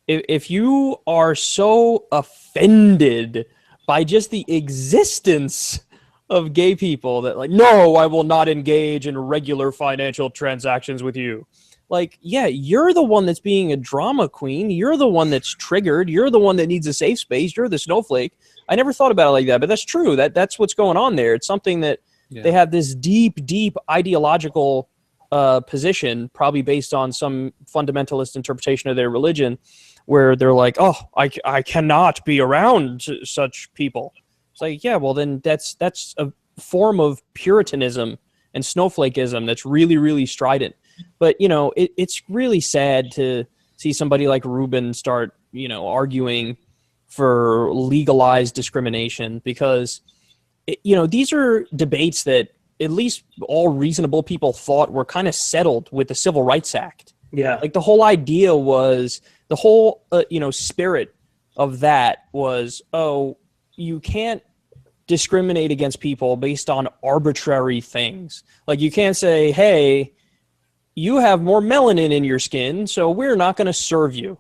[SPEAKER 4] if you are so offended by just the existence of gay people that like, no, I will not engage in regular financial transactions with you. Like, yeah, you're the one that's being a drama queen. You're the one that's triggered. You're the one that needs a safe space. You're the snowflake. I never thought about it like that, but that's true. That's what's going on there. It's something that they have this deep ideological position, probably based on some fundamentalist interpretation of their religion, where they're like, oh, I cannot be around such people. It's like, yeah, well, then that's a form of Puritanism and snowflakeism that's really, really strident. But, you know, it's really sad to see somebody like Rubin start, you know, arguing for legalized discrimination, because, you know, these are debates that at least all reasonable people thought were kind of settled with the Civil Rights Act.
[SPEAKER 1] Yeah.
[SPEAKER 4] Like the whole idea was, the whole, you know, spirit of that was, oh, you can't discriminate against people based on arbitrary things. Like you can't say, hey, you have more melanin in your skin, so we're not going to serve you.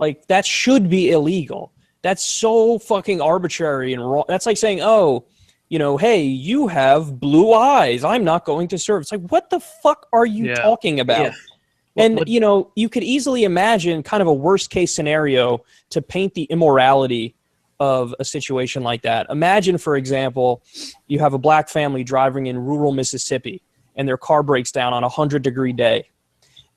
[SPEAKER 4] Like that should be illegal. That's so fucking arbitrary and wrong. That's like saying, oh, you know, hey, you have blue eyes, I'm not going to serve. It's like, what the fuck are you talking about? Yeah. And, you know, you could easily imagine kind of a worst case scenario to paint the immorality of a situation like that. Imagine, for example, you have a black family driving in rural Mississippi and their car breaks down on a 100-degree day.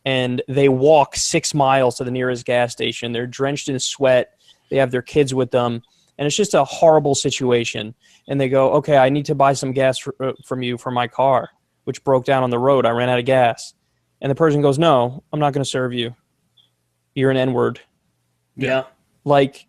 [SPEAKER 4] And they walk 6 miles to the nearest gas station. They're drenched in sweat. They have their kids with them. And it's just a horrible situation. And they go, okay, I need to buy some gas from you for my car, which broke down on the road. I ran out of gas. And the person goes, no, I'm not going to serve you. You're an N-word.
[SPEAKER 1] Yeah.
[SPEAKER 4] Like,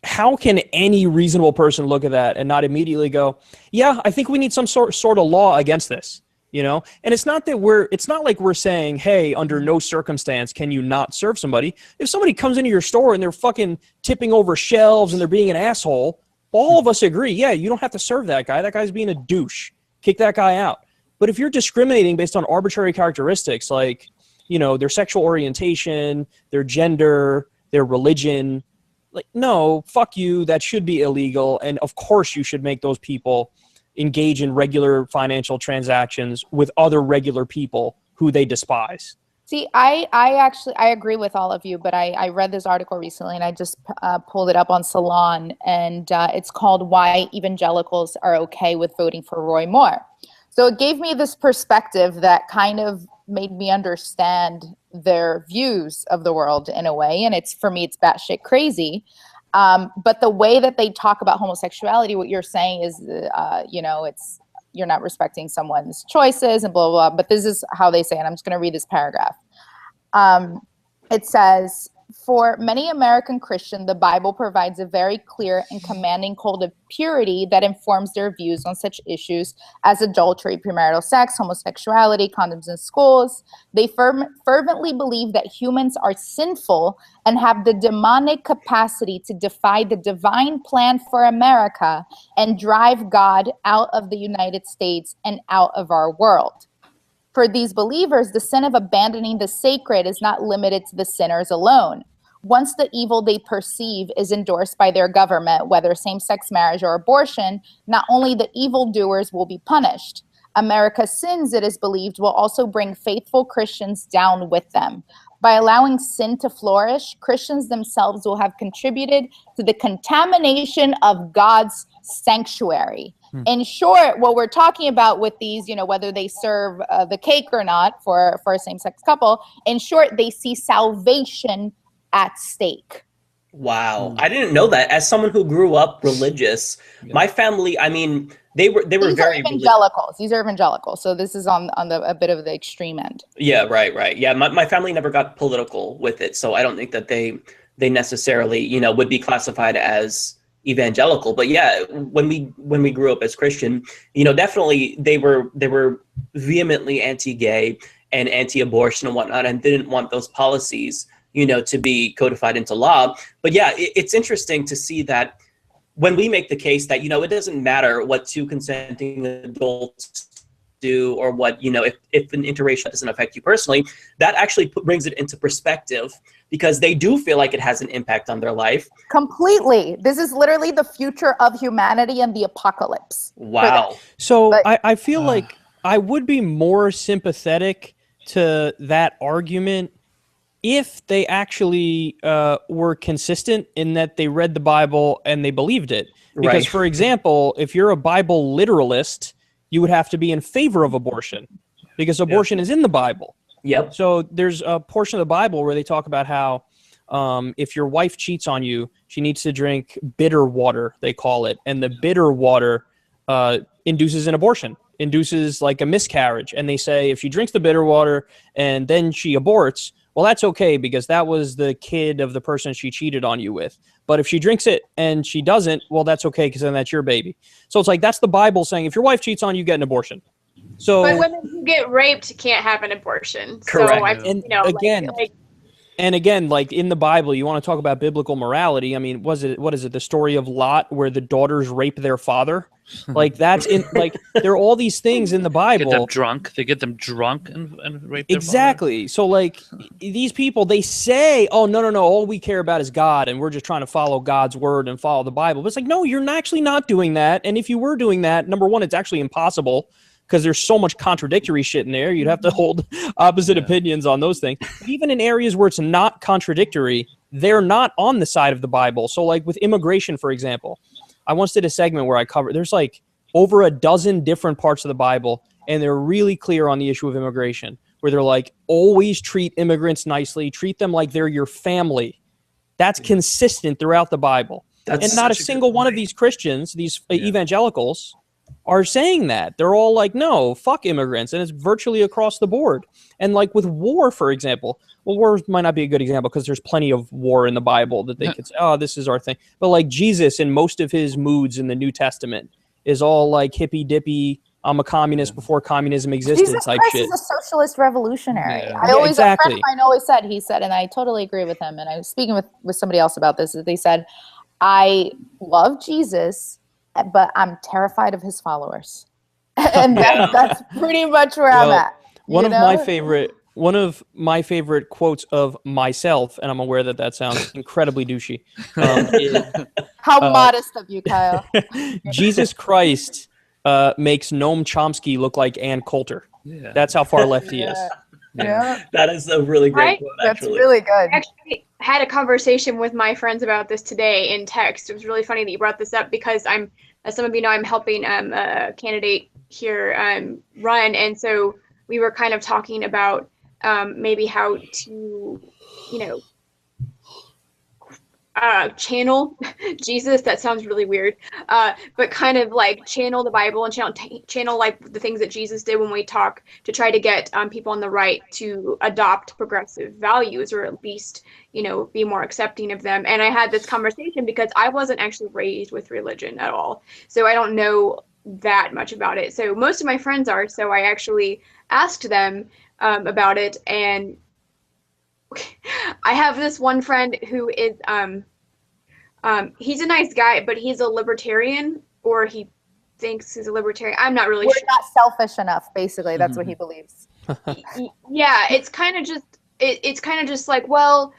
[SPEAKER 4] how can any reasonable person look at that and not immediately go, yeah, I think we need some sort of law against this, you know? And it's not that it's not like we're saying, hey, under no circumstance can you not serve somebody. If somebody comes into your store and they're fucking tipping over shelves and they're being an asshole, all of us agree, yeah, you don't have to serve that guy. That guy's being a douche. Kick that guy out. But if you're discriminating based on arbitrary characteristics like, you know, their sexual orientation, their gender, their religion, like, no, fuck you, that should be illegal. And of course you should make those people engage in regular financial transactions with other regular people who they despise.
[SPEAKER 2] See, I agree with all of you, but I read this article recently and I just pulled it up on Salon, and it's called Why Evangelicals Are Okay with Voting for Roy Moore. So it gave me this perspective that kind of made me understand their views of the world in a way. And for me, it's batshit crazy. But the way that they talk about homosexuality, what you're saying is, you're not respecting someone's choices and blah, blah, blah. But this is how they say it. I'm just going to read this paragraph. It says, for many American Christians, the Bible provides a very clear and commanding code of purity that informs their views on such issues as adultery, premarital sex, homosexuality, condoms in schools. They fervently believe that humans are sinful and have the demonic capacity to defy the divine plan for America and drive God out of the United States and out of our world. For these believers, the sin of abandoning the sacred is not limited to the sinners alone. Once the evil they perceive is endorsed by their government, whether same-sex marriage or abortion, not only the evildoers will be punished. America's sins, it is believed, will also bring faithful Christians down with them. By allowing sin to flourish, Christians themselves will have contributed to the contamination of God's sanctuary. In short, what we're talking about with these, whether they serve the cake or not for a same-sex couple, in short, they see salvation at stake.
[SPEAKER 1] Wow. I didn't know that. As someone who grew up religious, my family, I mean, they were very
[SPEAKER 2] evangelicals. These are evangelicals. So this is on a bit of the extreme end.
[SPEAKER 1] Yeah, right. Yeah, my family never got political with it, so I don't think that they necessarily, would be classified as evangelical. But yeah, when we grew up as Christian, definitely they were vehemently anti-gay and anti-abortion and whatnot, and didn't want those policies to be codified into law. But yeah, it's interesting to see that when we make the case that it doesn't matter what two consenting adults do, or what if an interracial doesn't affect you personally, that actually brings it into perspective, because they do feel like it has an impact on their life.
[SPEAKER 2] Completely. This is literally the future of humanity and the apocalypse.
[SPEAKER 1] Wow.
[SPEAKER 4] So I feel like I would be more sympathetic to that argument if they actually were consistent in that they read the Bible and they believed it. Because, for example, if you're a Bible literalist, you would have to be in favor of abortion, because abortion is in the Bible.
[SPEAKER 1] Yep.
[SPEAKER 4] So there's a portion of the Bible where they talk about how if your wife cheats on you, she needs to drink bitter water, they call it. And the bitter water induces an abortion, induces like a miscarriage. And they say if she drinks the bitter water and then she aborts, well, that's okay, because that was the kid of the person she cheated on you with. But if she drinks it and she doesn't, well, that's okay, because then that's your baby. So it's like, that's the Bible saying if your wife cheats on you, get an abortion. So,
[SPEAKER 3] but women who get raped can't have an abortion.
[SPEAKER 1] Correct.
[SPEAKER 3] So
[SPEAKER 4] and again, like in the Bible, you want to talk about biblical morality. I mean, what is it? The story of Lot, where the daughters rape their father. Like that's in like there are all these things in the Bible.
[SPEAKER 5] Get them drunk. They get them drunk and rape their
[SPEAKER 4] exactly.
[SPEAKER 5] father.
[SPEAKER 4] So like these people, they say, "Oh no, all we care about is God, and we're just trying to follow God's word and follow the Bible." But it's like, no, you're actually not doing that. And if you were doing that, number one, it's actually impossible, because there's so much contradictory shit in there. You'd have to hold opposite opinions on those things. But even in areas where it's not contradictory, they're not on the side of the Bible. So like with immigration, for example, I once did a segment where I covered, there's like over a dozen different parts of the Bible, and they're really clear on the issue of immigration, where they're like, always treat immigrants nicely, treat them like they're your family. That's consistent throughout the Bible. And not a single one of these Christians, these evangelicals, are saying that. They're all like, no, fuck immigrants. And it's virtually across the board. And like with war, for example, well, war might not be a good example because there's plenty of war in the Bible that they could say, oh, this is our thing. But like Jesus, in most of his moods in the New Testament, is all like hippy dippy, I'm a communist before communism existed
[SPEAKER 2] Jesus
[SPEAKER 4] type
[SPEAKER 2] Christ
[SPEAKER 4] shit.
[SPEAKER 2] is a socialist revolutionary.
[SPEAKER 4] Yeah.
[SPEAKER 2] I always,
[SPEAKER 4] exactly.
[SPEAKER 2] A friend of mine always said, and I totally agree with him. And I was speaking with somebody else about this. They said, I love Jesus, but I'm terrified of his followers. And that's pretty much where I'm at.
[SPEAKER 4] One of my favorite quotes of myself, and I'm aware that sounds incredibly douchey. Is,
[SPEAKER 2] how modest of you, Kyle.
[SPEAKER 4] Jesus Christ makes Noam Chomsky look like Ann Coulter. Yeah. That's how far left he is.
[SPEAKER 2] Yeah.
[SPEAKER 1] That is a really great quote, actually.
[SPEAKER 2] That's really good.
[SPEAKER 3] I actually had a conversation with my friends about this today in text. It was really funny that you brought this up, because as some of you know, I'm helping a candidate here run, and so we were kind of talking about maybe how to, channel Jesus. That sounds really weird, but kind of like channel the Bible and channel like the things that Jesus did when we talk, to try to get people on the right to adopt progressive values, or at least be more accepting of them. And I had this conversation because I wasn't actually raised with religion at all, so I don't know that much about it. So most of my friends are, so I actually asked them about it. And I have this one friend who is he's a nice guy, but he's a libertarian, or he thinks he's a libertarian. I'm not really
[SPEAKER 2] We're
[SPEAKER 3] sure.
[SPEAKER 2] not selfish enough, basically. That's what he believes.
[SPEAKER 3] Yeah, it's kind of just like, well,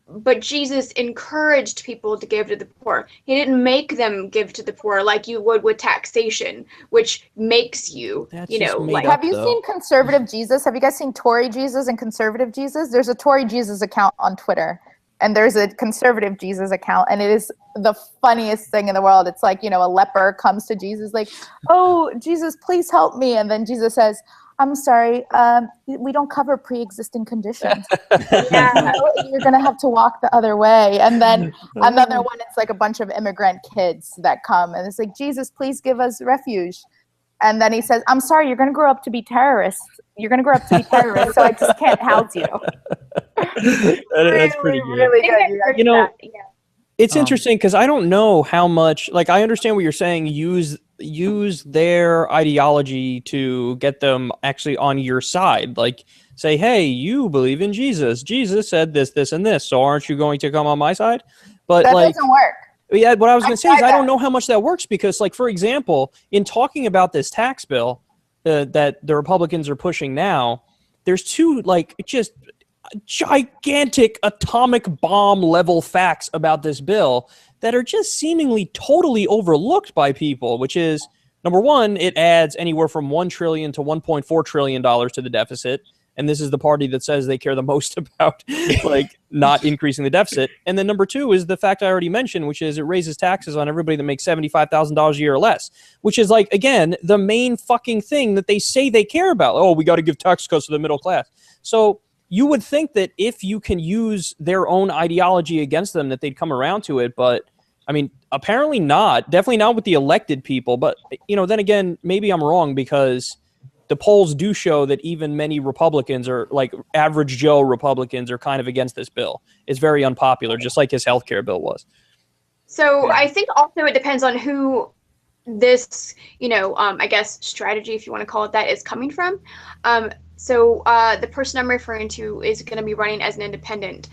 [SPEAKER 3] but Jesus encouraged people to give to the poor. He didn't make them give to the poor like you would with taxation, which makes you, like.
[SPEAKER 2] Have you seen conservative Jesus? Have you guys seen Tory Jesus and conservative Jesus? There's a Tory Jesus account on Twitter, and there's a conservative Jesus account, and it is the funniest thing in the world. It's like, a leper comes to Jesus like, oh, Jesus, please help me. And then Jesus says, I'm sorry, we don't cover pre-existing conditions. Yeah, you're going to have to walk the other way. And then another one, it's like a bunch of immigrant kids that come, and it's like, Jesus, please give us refuge. And then he says, I'm sorry, you're going to grow up to be terrorists. You're going to grow up to be terrorists, so I just can't house you.
[SPEAKER 4] That's pretty good.
[SPEAKER 2] Really good.
[SPEAKER 4] It's interesting because I don't know how much, like, I understand what you're saying, use their ideology to get them actually on your side. Like, say, hey, you believe in Jesus. Jesus said this, this, and this, so aren't you going to come on my side? But
[SPEAKER 2] that doesn't work.
[SPEAKER 4] Yeah, what I was going to say is I don't know how much that works because, like, for example, in talking about this tax bill that the Republicans are pushing now, there's two, like, just gigantic atomic bomb level facts about this bill that are just seemingly totally overlooked by people, which is, number one, it adds anywhere from $1 trillion to $1.4 trillion to the deficit. And this is the party that says they care the most about like not increasing the deficit. And then number two is the fact I already mentioned, which is it raises taxes on everybody that makes $75,000 a year or less, which is like, again, the main fucking thing that they say they care about. Oh, we got to give tax cuts to the middle class. So you would think that if you can use their own ideology against them, that they'd come around to it. But I mean, apparently not. Definitely not with the elected people. But, then again, maybe I'm wrong because the polls do show that even many Republicans are like average Joe Republicans are kind of against this bill. It's very unpopular, just like his healthcare bill was.
[SPEAKER 3] So I think also it depends on who this, I guess strategy, if you want to call it that, is coming from. So the person I'm referring to is going to be running as an independent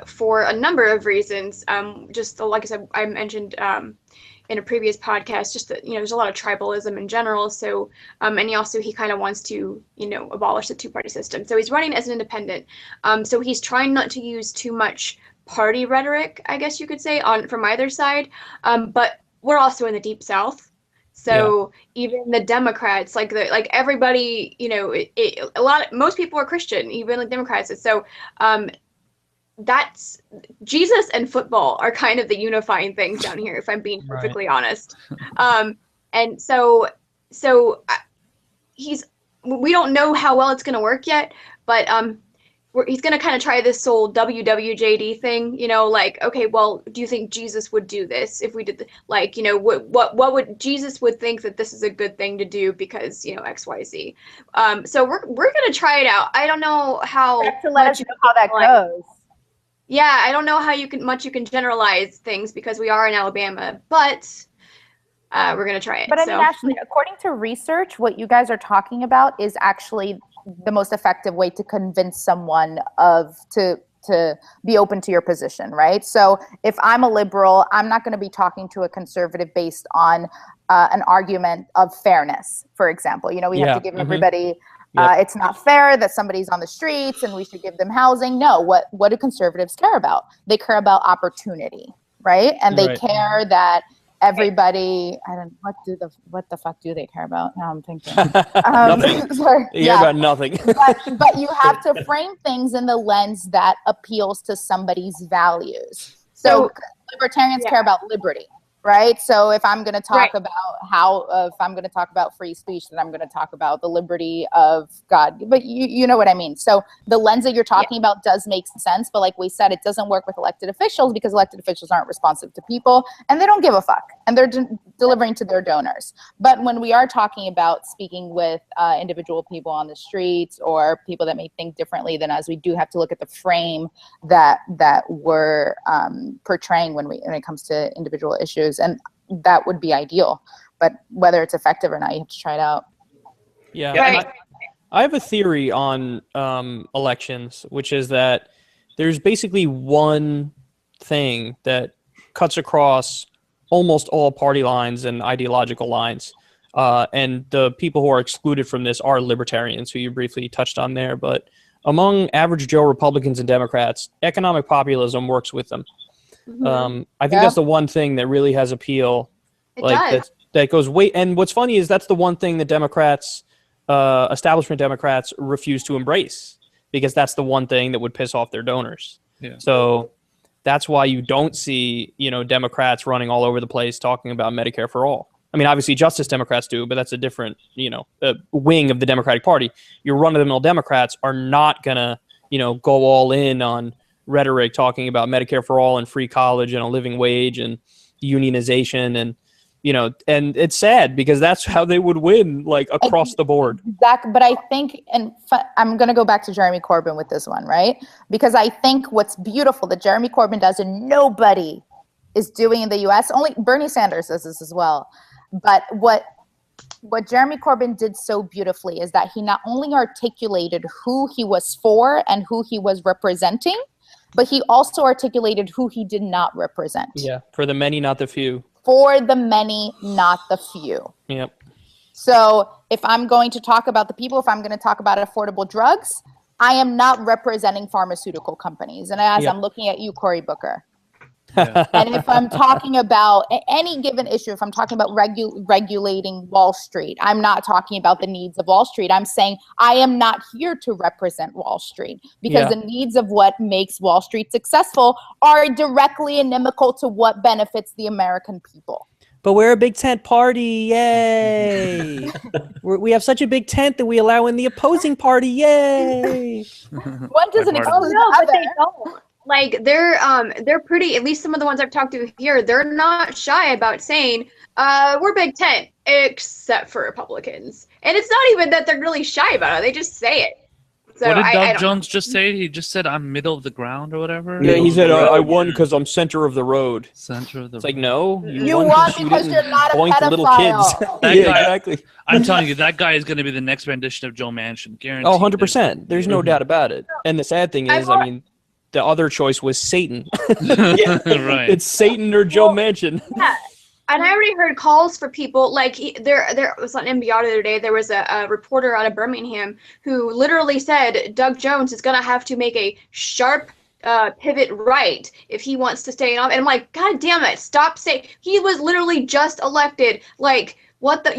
[SPEAKER 3] for a number of reasons. Just like I said, I mentioned in a previous podcast, just that, there's a lot of tribalism in general. So, and he kind of wants to, abolish the two-party system. So he's running as an independent. So he's trying not to use too much party rhetoric, I guess you could say, from either side. But we're also in the Deep South. So even the Democrats, like everybody, most people are Christian, even like Democrats. So that's Jesus and football are kind of the unifying things down here, if I'm being perfectly honest. And so we don't know how well it's going to work yet, but he's going to kind of try this whole WWJD thing, like, okay, well, do you think Jesus would do this if we did, what would Jesus would think that this is a good thing to do because, XYZ. So we're going to try it out. I don't know how.
[SPEAKER 2] You have to let us know how that goes.
[SPEAKER 3] Yeah, I don't know how you can generalize things because we are in Alabama, but we're going to try it.
[SPEAKER 2] But I mean, actually, according to research, what you guys are talking about is actually the most effective way to convince someone to be open to your position, right? So if I'm a liberal, I'm not going to be talking to a conservative based on an argument of fairness, for example. We have to give everybody, it's not fair that somebody's on the streets and we should give them housing. No, what do conservatives care about? They care about opportunity, right? And they care that everybody, what the fuck do they care about? Now I'm thinking.
[SPEAKER 4] Nothing.
[SPEAKER 2] Sorry.
[SPEAKER 4] About nothing.
[SPEAKER 2] but you have to frame things in the lens that appeals to somebody's values. So libertarians care about liberty. right? So if I'm going to talk if I'm going to talk about free speech, then I'm going to talk about the liberty of God. But you know what I mean? So the lens that you're talking about does make sense. But like we said, it doesn't work with elected officials because elected officials aren't responsive to people and they don't give a fuck. And they're delivering to their donors. But when we are talking about speaking with individual people on the streets or people that may think differently than us, we do have to look at the frame that we're portraying when it comes to individual issues, and that would be ideal. But whether it's effective or not, you have to try it out.
[SPEAKER 4] Yeah,
[SPEAKER 3] Right.
[SPEAKER 4] I have a theory on elections, which is that there's basically one thing that cuts across almost all party lines and ideological lines. And the people who are excluded from this are libertarians, who you briefly touched on there. But among average Joe Republicans and Democrats, economic populism works with them. I think that's the one thing that really has appeal. That goes way. And what's funny is that's the one thing that Democrats, establishment Democrats, refuse to embrace, because that's the one thing that would piss off their donors.
[SPEAKER 5] Yeah.
[SPEAKER 4] So that's why you don't see, Democrats running all over the place talking about Medicare for all. I mean, obviously Justice Democrats do, but that's a different, wing of the Democratic Party. Your run-of-the-mill Democrats are not going to, go all in on rhetoric talking about Medicare for all and free college and a living wage and unionization and, and it's sad because that's how they would win, like, across the board.
[SPEAKER 2] Exactly. But I think, and I'm going to go back to Jeremy Corbyn with this one, right? Because I think what's beautiful that Jeremy Corbyn does and nobody is doing in the U.S., only Bernie Sanders does this as well. But what Jeremy Corbyn did so beautifully is that he not only articulated who he was for and who he was representing, but he also articulated who he did not represent.
[SPEAKER 4] Yeah, for the many, not the few.
[SPEAKER 2] For the many, not the few.
[SPEAKER 4] Yep.
[SPEAKER 2] So if I'm going to talk about the people, if I'm going to talk about affordable drugs, I am not representing pharmaceutical companies. And as I'm looking at you, Cory Booker.
[SPEAKER 5] Yeah.
[SPEAKER 2] And if I'm talking about any given issue, if I'm talking about regulating Wall Street, I'm not talking about the needs of Wall Street. I'm saying I am not here to represent Wall Street because the needs of what makes Wall Street successful are directly inimical to what benefits the American people.
[SPEAKER 4] But we're a big tent party, yay! We have such a big tent that we allow in the opposing party, yay!
[SPEAKER 2] One doesn't exclude the
[SPEAKER 3] but
[SPEAKER 2] other.
[SPEAKER 3] they don't. Like they're pretty, at least some of the ones I've talked to here, they're not shy about saying, we're Big Tent, except for Republicans. And it's not even that they're really shy about it, they just say it. So
[SPEAKER 5] what did Doug
[SPEAKER 3] I
[SPEAKER 5] Jones just say? He just said, I'm middle of the ground or whatever?
[SPEAKER 4] Yeah, he said, I won because I'm center of the road.
[SPEAKER 5] Center of the
[SPEAKER 4] It's like, no.
[SPEAKER 2] You won because you're not a
[SPEAKER 4] boink the little
[SPEAKER 2] pedophile.
[SPEAKER 4] kids.
[SPEAKER 5] That
[SPEAKER 4] Yeah,
[SPEAKER 5] guy-
[SPEAKER 4] exactly.
[SPEAKER 5] I'm telling you, that guy is going to be the next rendition of Joe Manchin. Guaranteed.
[SPEAKER 4] Oh, 100%. There's no doubt about it. And the sad thing is, I mean, the other choice was Satan.
[SPEAKER 5] Right.
[SPEAKER 4] It's Satan or Joe Manchin.
[SPEAKER 3] Yeah. And I already heard calls for people, like, there was on NBR the other day, there was a reporter out of Birmingham who literally said Doug Jones is going to have to make a sharp pivot right if he wants to stay in office. And I'm like, God damn it, stop saying, he was literally just elected. Like, what the,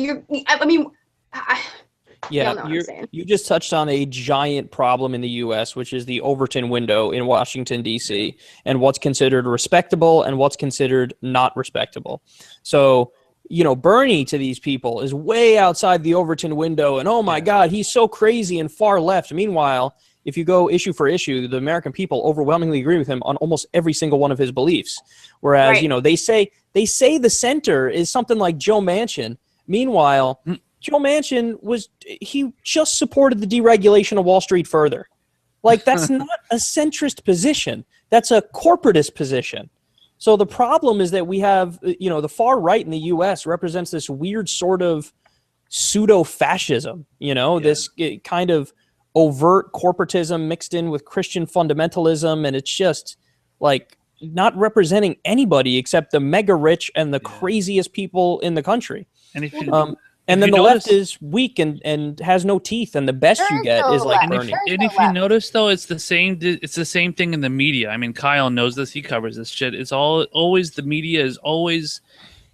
[SPEAKER 4] Yeah, you just touched on a giant problem in the U.S., which is the Overton window in Washington, D.C., and what's considered respectable and what's considered not respectable. So, Bernie to these people is way outside the Overton window, and oh my God, he's so crazy and far left. Meanwhile, if you go issue for issue, the American people overwhelmingly agree with him on almost every single one of his beliefs. Whereas, they say the center is something like Joe Manchin. Meanwhile, Joe Manchin he just supported the deregulation of Wall Street further. Like, that's not a centrist position. That's a corporatist position. So the problem is that we have, the far right in the U.S. represents this weird sort of pseudo-fascism, this kind of overt corporatism mixed in with Christian fundamentalism. And it's just like not representing anybody except the mega rich and the craziest people in the country.
[SPEAKER 5] And if you,
[SPEAKER 4] and then the left is weak and has no teeth, and the best you get is like Bernie.
[SPEAKER 5] And if you notice, though, it's the same thing in the media. I mean, Kyle knows this; he covers this shit. It's always the media is always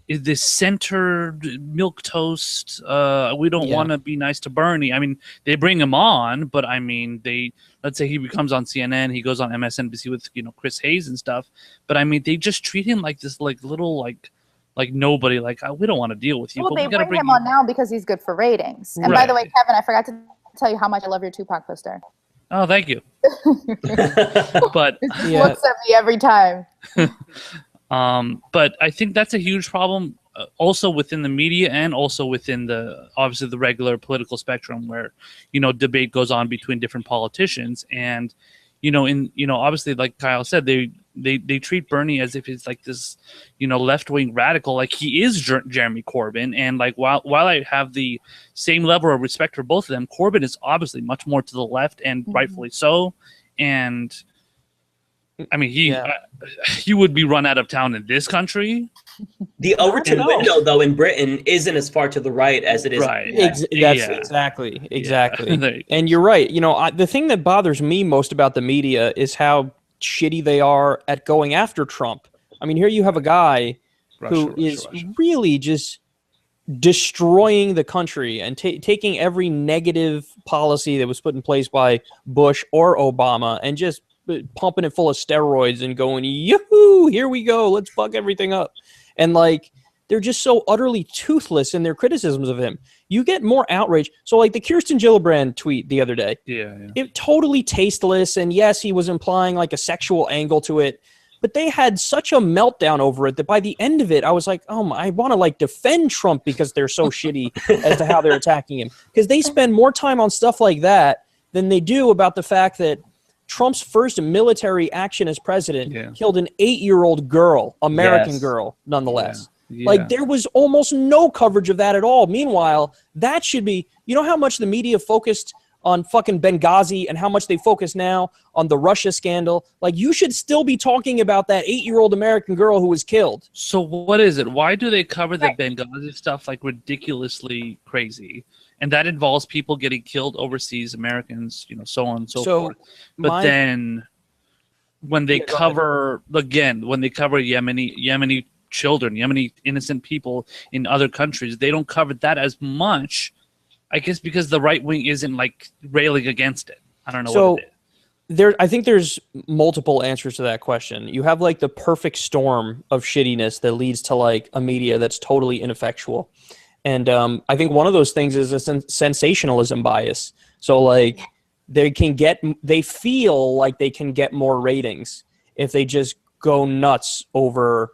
[SPEAKER 5] this centered milquetoast. We don't want to be nice to Bernie. I mean, they bring him on, but I mean, let's say he becomes on CNN, he goes on MSNBC with Chris Hayes and stuff. But I mean, they just treat him like this, little like nobody, like, we don't want to deal with you.
[SPEAKER 2] Well,
[SPEAKER 5] but
[SPEAKER 2] they
[SPEAKER 5] we gotta
[SPEAKER 2] bring him
[SPEAKER 5] you.
[SPEAKER 2] on now because he's good for ratings. And by the way, Kevin, I forgot to tell you how much I love your Tupac poster.
[SPEAKER 5] Oh, thank you. But
[SPEAKER 2] He looks at me every time.
[SPEAKER 5] But I think that's a huge problem, also within the media and also within obviously the regular political spectrum, where debate goes on between different politicians, and obviously, like Kyle said, they treat Bernie as if he's like this left-wing radical, like he is Jeremy Corbyn. And like while I have the same level of respect for both of them, Corbyn is obviously much more to the left, and rightfully so. And I mean, he would be run out of town in this country.
[SPEAKER 1] The Overton window, though, in Britain isn't as far to the right as it is.
[SPEAKER 4] Right. Exactly.
[SPEAKER 5] Yeah.
[SPEAKER 4] And you're right. The thing that bothers me most about the media is how shitty they are at going after Trump. I mean, here you have a guy who is really just destroying the country and taking every negative policy that was put in place by Bush or Obama and just pumping it full of steroids and going, yoo-hoo, here we go, let's fuck everything up. And like, they're just so utterly toothless in their criticisms of him. You get more outrage. So like the Kirsten Gillibrand tweet the other day, it totally tasteless. And yes, he was implying like a sexual angle to it, but they had such a meltdown over it that by the end of it, I was like, oh, I want to like defend Trump because they're so shitty as to how they're attacking him. Because they spend more time on stuff like that than they do about the fact that Trump's first military action as president killed an 8-year-old girl, American girl, nonetheless. Like, there was almost no coverage of that at all. Meanwhile, that should be, how how much the media focused on fucking Benghazi and how much they focus now on the Russia scandal. Like, you should still be talking about that 8-year-old American girl who was killed.
[SPEAKER 5] So what is it? Why do they cover the Benghazi stuff like ridiculously crazy? And that involves people getting killed overseas, Americans, so on and so forth. But then when they cover, when they cover Yemeni children, Yemeni innocent people in other countries, they don't cover that as much, I guess, because the right wing isn't like railing against it. I don't know what it is.
[SPEAKER 4] I think there's multiple answers to that question. You have like the perfect storm of shittiness that leads to like a media that's totally ineffectual. And I think one of those things is a sensationalism bias. So like they feel like they can get more ratings if they just go nuts over,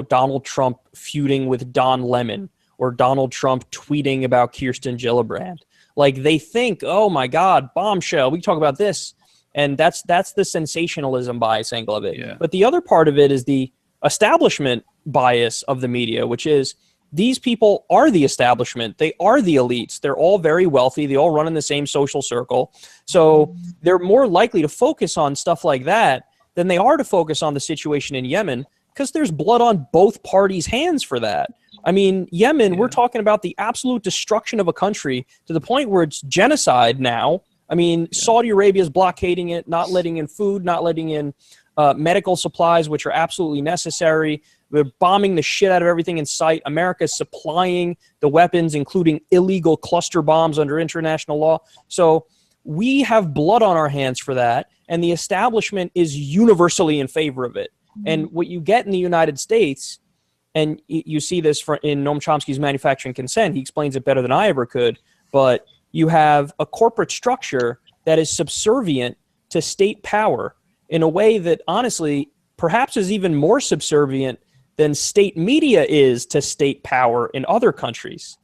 [SPEAKER 4] Donald Trump feuding with Don Lemon or Donald Trump tweeting about Kirsten Gillibrand. Like they think, oh my God, bombshell, we can talk about this. And that's the sensationalism bias angle of it. Yeah. But the other part of it is the establishment bias of the media, which is these people are the establishment. They are the elites. They're all very wealthy. They all run in the same social circle. So they're more likely to focus on stuff like that than they are to focus on the situation in Yemen, because there's blood on both parties' hands for that. I mean, Yemen, we're talking about the absolute destruction of a country to the point where it's genocide now. I mean, Saudi Arabia is blockading it, not letting in food, not letting in medical supplies, which are absolutely necessary. They're bombing the shit out of everything in sight. America's supplying the weapons, including illegal cluster bombs under international law. So we have blood on our hands for that, and the establishment is universally in favor of it. And what you get in the United States, and you see this in Noam Chomsky's Manufacturing Consent, he explains it better than I ever could, but you have a corporate structure that is subservient to state power in a way that honestly perhaps is even more subservient than state media is to state power in other countries.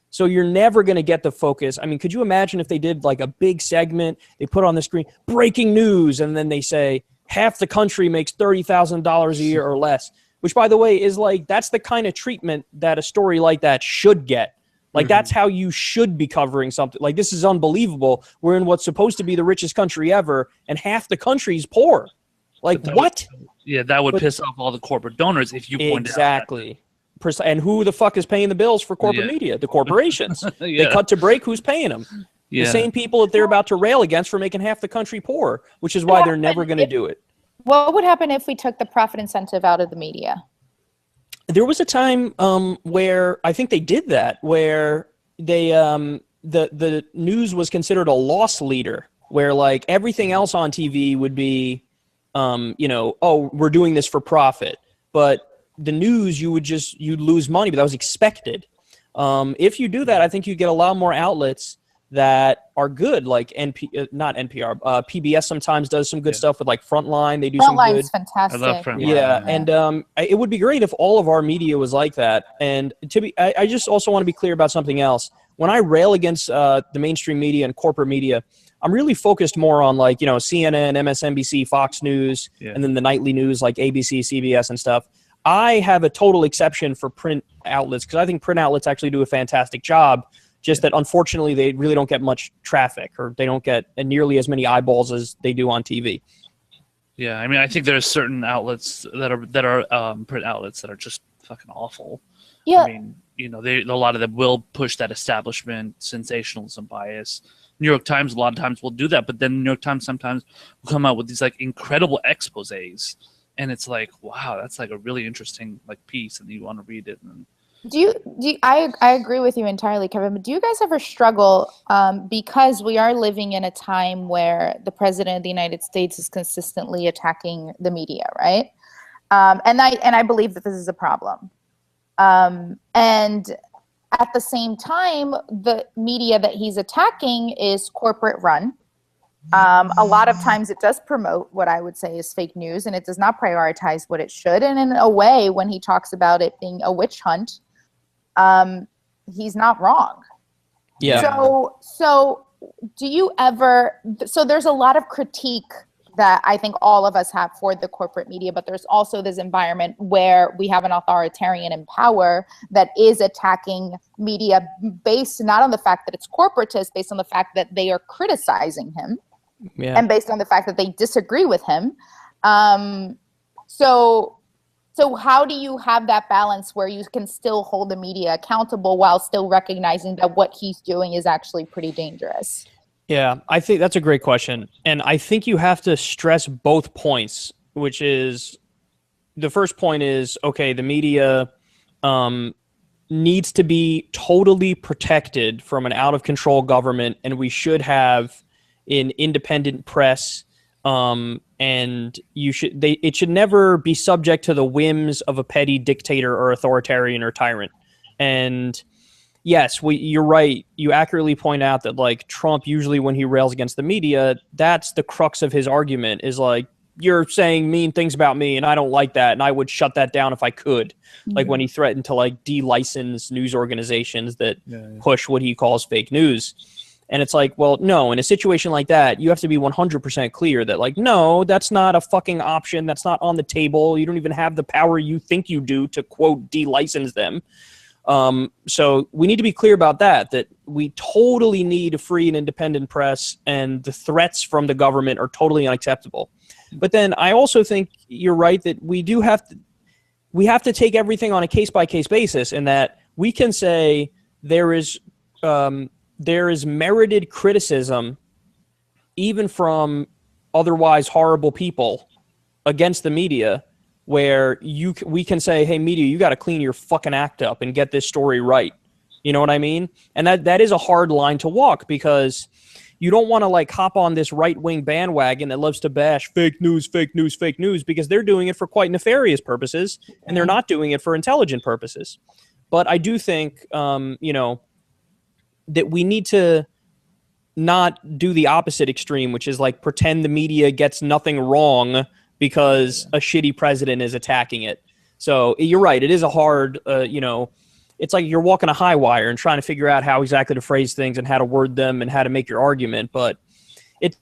[SPEAKER 4] So you're never going to get the focus. I mean, could you imagine if they did like a big segment, they put on the screen, breaking news, and then they say half the country makes $30,000 a year or less, which by the way is like, that's the kind of treatment that a story like that should get. Like that's how you should be covering something. Like, this is unbelievable. We're in what's supposed to be the richest country ever, and half the country's poor. Like, what?
[SPEAKER 5] That would piss off all the corporate donors if you pointed
[SPEAKER 4] exactly. out. And who the fuck is paying the bills for corporate media? The corporations. They cut to break. Who's paying them? The same people that they're about to rail against for making half the country poor, which is why they're never going to do it.
[SPEAKER 2] What would happen if we took the profit incentive out of the media?
[SPEAKER 4] There was a time where I think they did that, where they the news was considered a loss leader, where like everything else on TV would be, we're doing this for profit, but the news, you'd lose money, but that was expected. If you do that, I think you get a lot more outlets that are good, like not NPR, PBS sometimes does some good stuff with like Frontline. They do some good.
[SPEAKER 2] Frontline's fantastic.
[SPEAKER 5] I love Frontline.
[SPEAKER 4] Yeah, and it would be great if all of our media was like that. And I just also want to be clear about something else. When I rail against the mainstream media and corporate media, I'm really focused more on like, CNN, MSNBC, Fox News, and then the nightly news like ABC, CBS and stuff. I have a total exception for print outlets because I think print outlets actually do a fantastic job. Just that, unfortunately, they really don't get much traffic, or they don't get nearly as many eyeballs as they do on TV.
[SPEAKER 5] Yeah, I mean, I think there's certain outlets that are print outlets that are just fucking awful.
[SPEAKER 2] Yeah.
[SPEAKER 5] I mean, a lot of them will push that establishment sensationalism bias. New York Times a lot of times will do that, but then New York Times sometimes will come out with these like incredible exposés, and it's like, wow, that's like a really interesting like piece, and you want to read it. And
[SPEAKER 2] I agree with you entirely, Kevin, but do you guys ever struggle because we are living in a time where the president of the United States is consistently attacking the media, right? And I believe that this is a problem. And at the same time, the media that he's attacking is corporate run. A lot of times it does promote what I would say is fake news, and it does not prioritize what it should. And in a way, when he talks about it being a witch hunt, he's not wrong.
[SPEAKER 4] Yeah.
[SPEAKER 2] So do you ever, so there's a lot of critique that I think all of us have for the corporate media, but there's also this environment where we have an authoritarian in power that is attacking media based not on the fact that it's corporatist, based on the fact that they are criticizing him, and based on the fact that they disagree with him. So how do you have that balance where you can still hold the media accountable while still recognizing that what he's doing is actually pretty dangerous?
[SPEAKER 4] Yeah, I think that's a great question. And I think you have to stress both points, which is the first point is, okay, the media needs to be totally protected from an out-of-control government, and we should have an independent press, and it should never be subject to the whims of a petty dictator or authoritarian or tyrant. And yes, you're right. You accurately point out that like Trump, usually when he rails against the media, that's the crux of his argument is like, you're saying mean things about me and I don't like that. And I would shut that down if I could. Like when he threatened to like de-license news organizations that push what he calls fake news. And it's like, well, no, in a situation like that, you have to be 100% clear that like, no, that's not a fucking option. That's not on the table. You don't even have the power you think you do to quote de-license them. So we need to be clear about that we totally need a free and independent press, and the threats from the government are totally unacceptable. But then I also think you're right that we have to take everything on a case-by-case basis, and that we can say there is merited criticism even from otherwise horrible people against the media, where we can say, hey, media, you got to clean your fucking act up and get this story right. You know what I mean? And that is a hard line to walk, because you don't want to like hop on this right-wing bandwagon that loves to bash fake news, because they're doing it for quite nefarious purposes, and they're not doing it for intelligent purposes. But I do think, that we need to not do the opposite extreme, which is like pretend the media gets nothing wrong because a shitty president is attacking it. So you're right. It is a hard, it's like you're walking a high wire and trying to figure out how exactly to phrase things and how to word them and how to make your argument. But it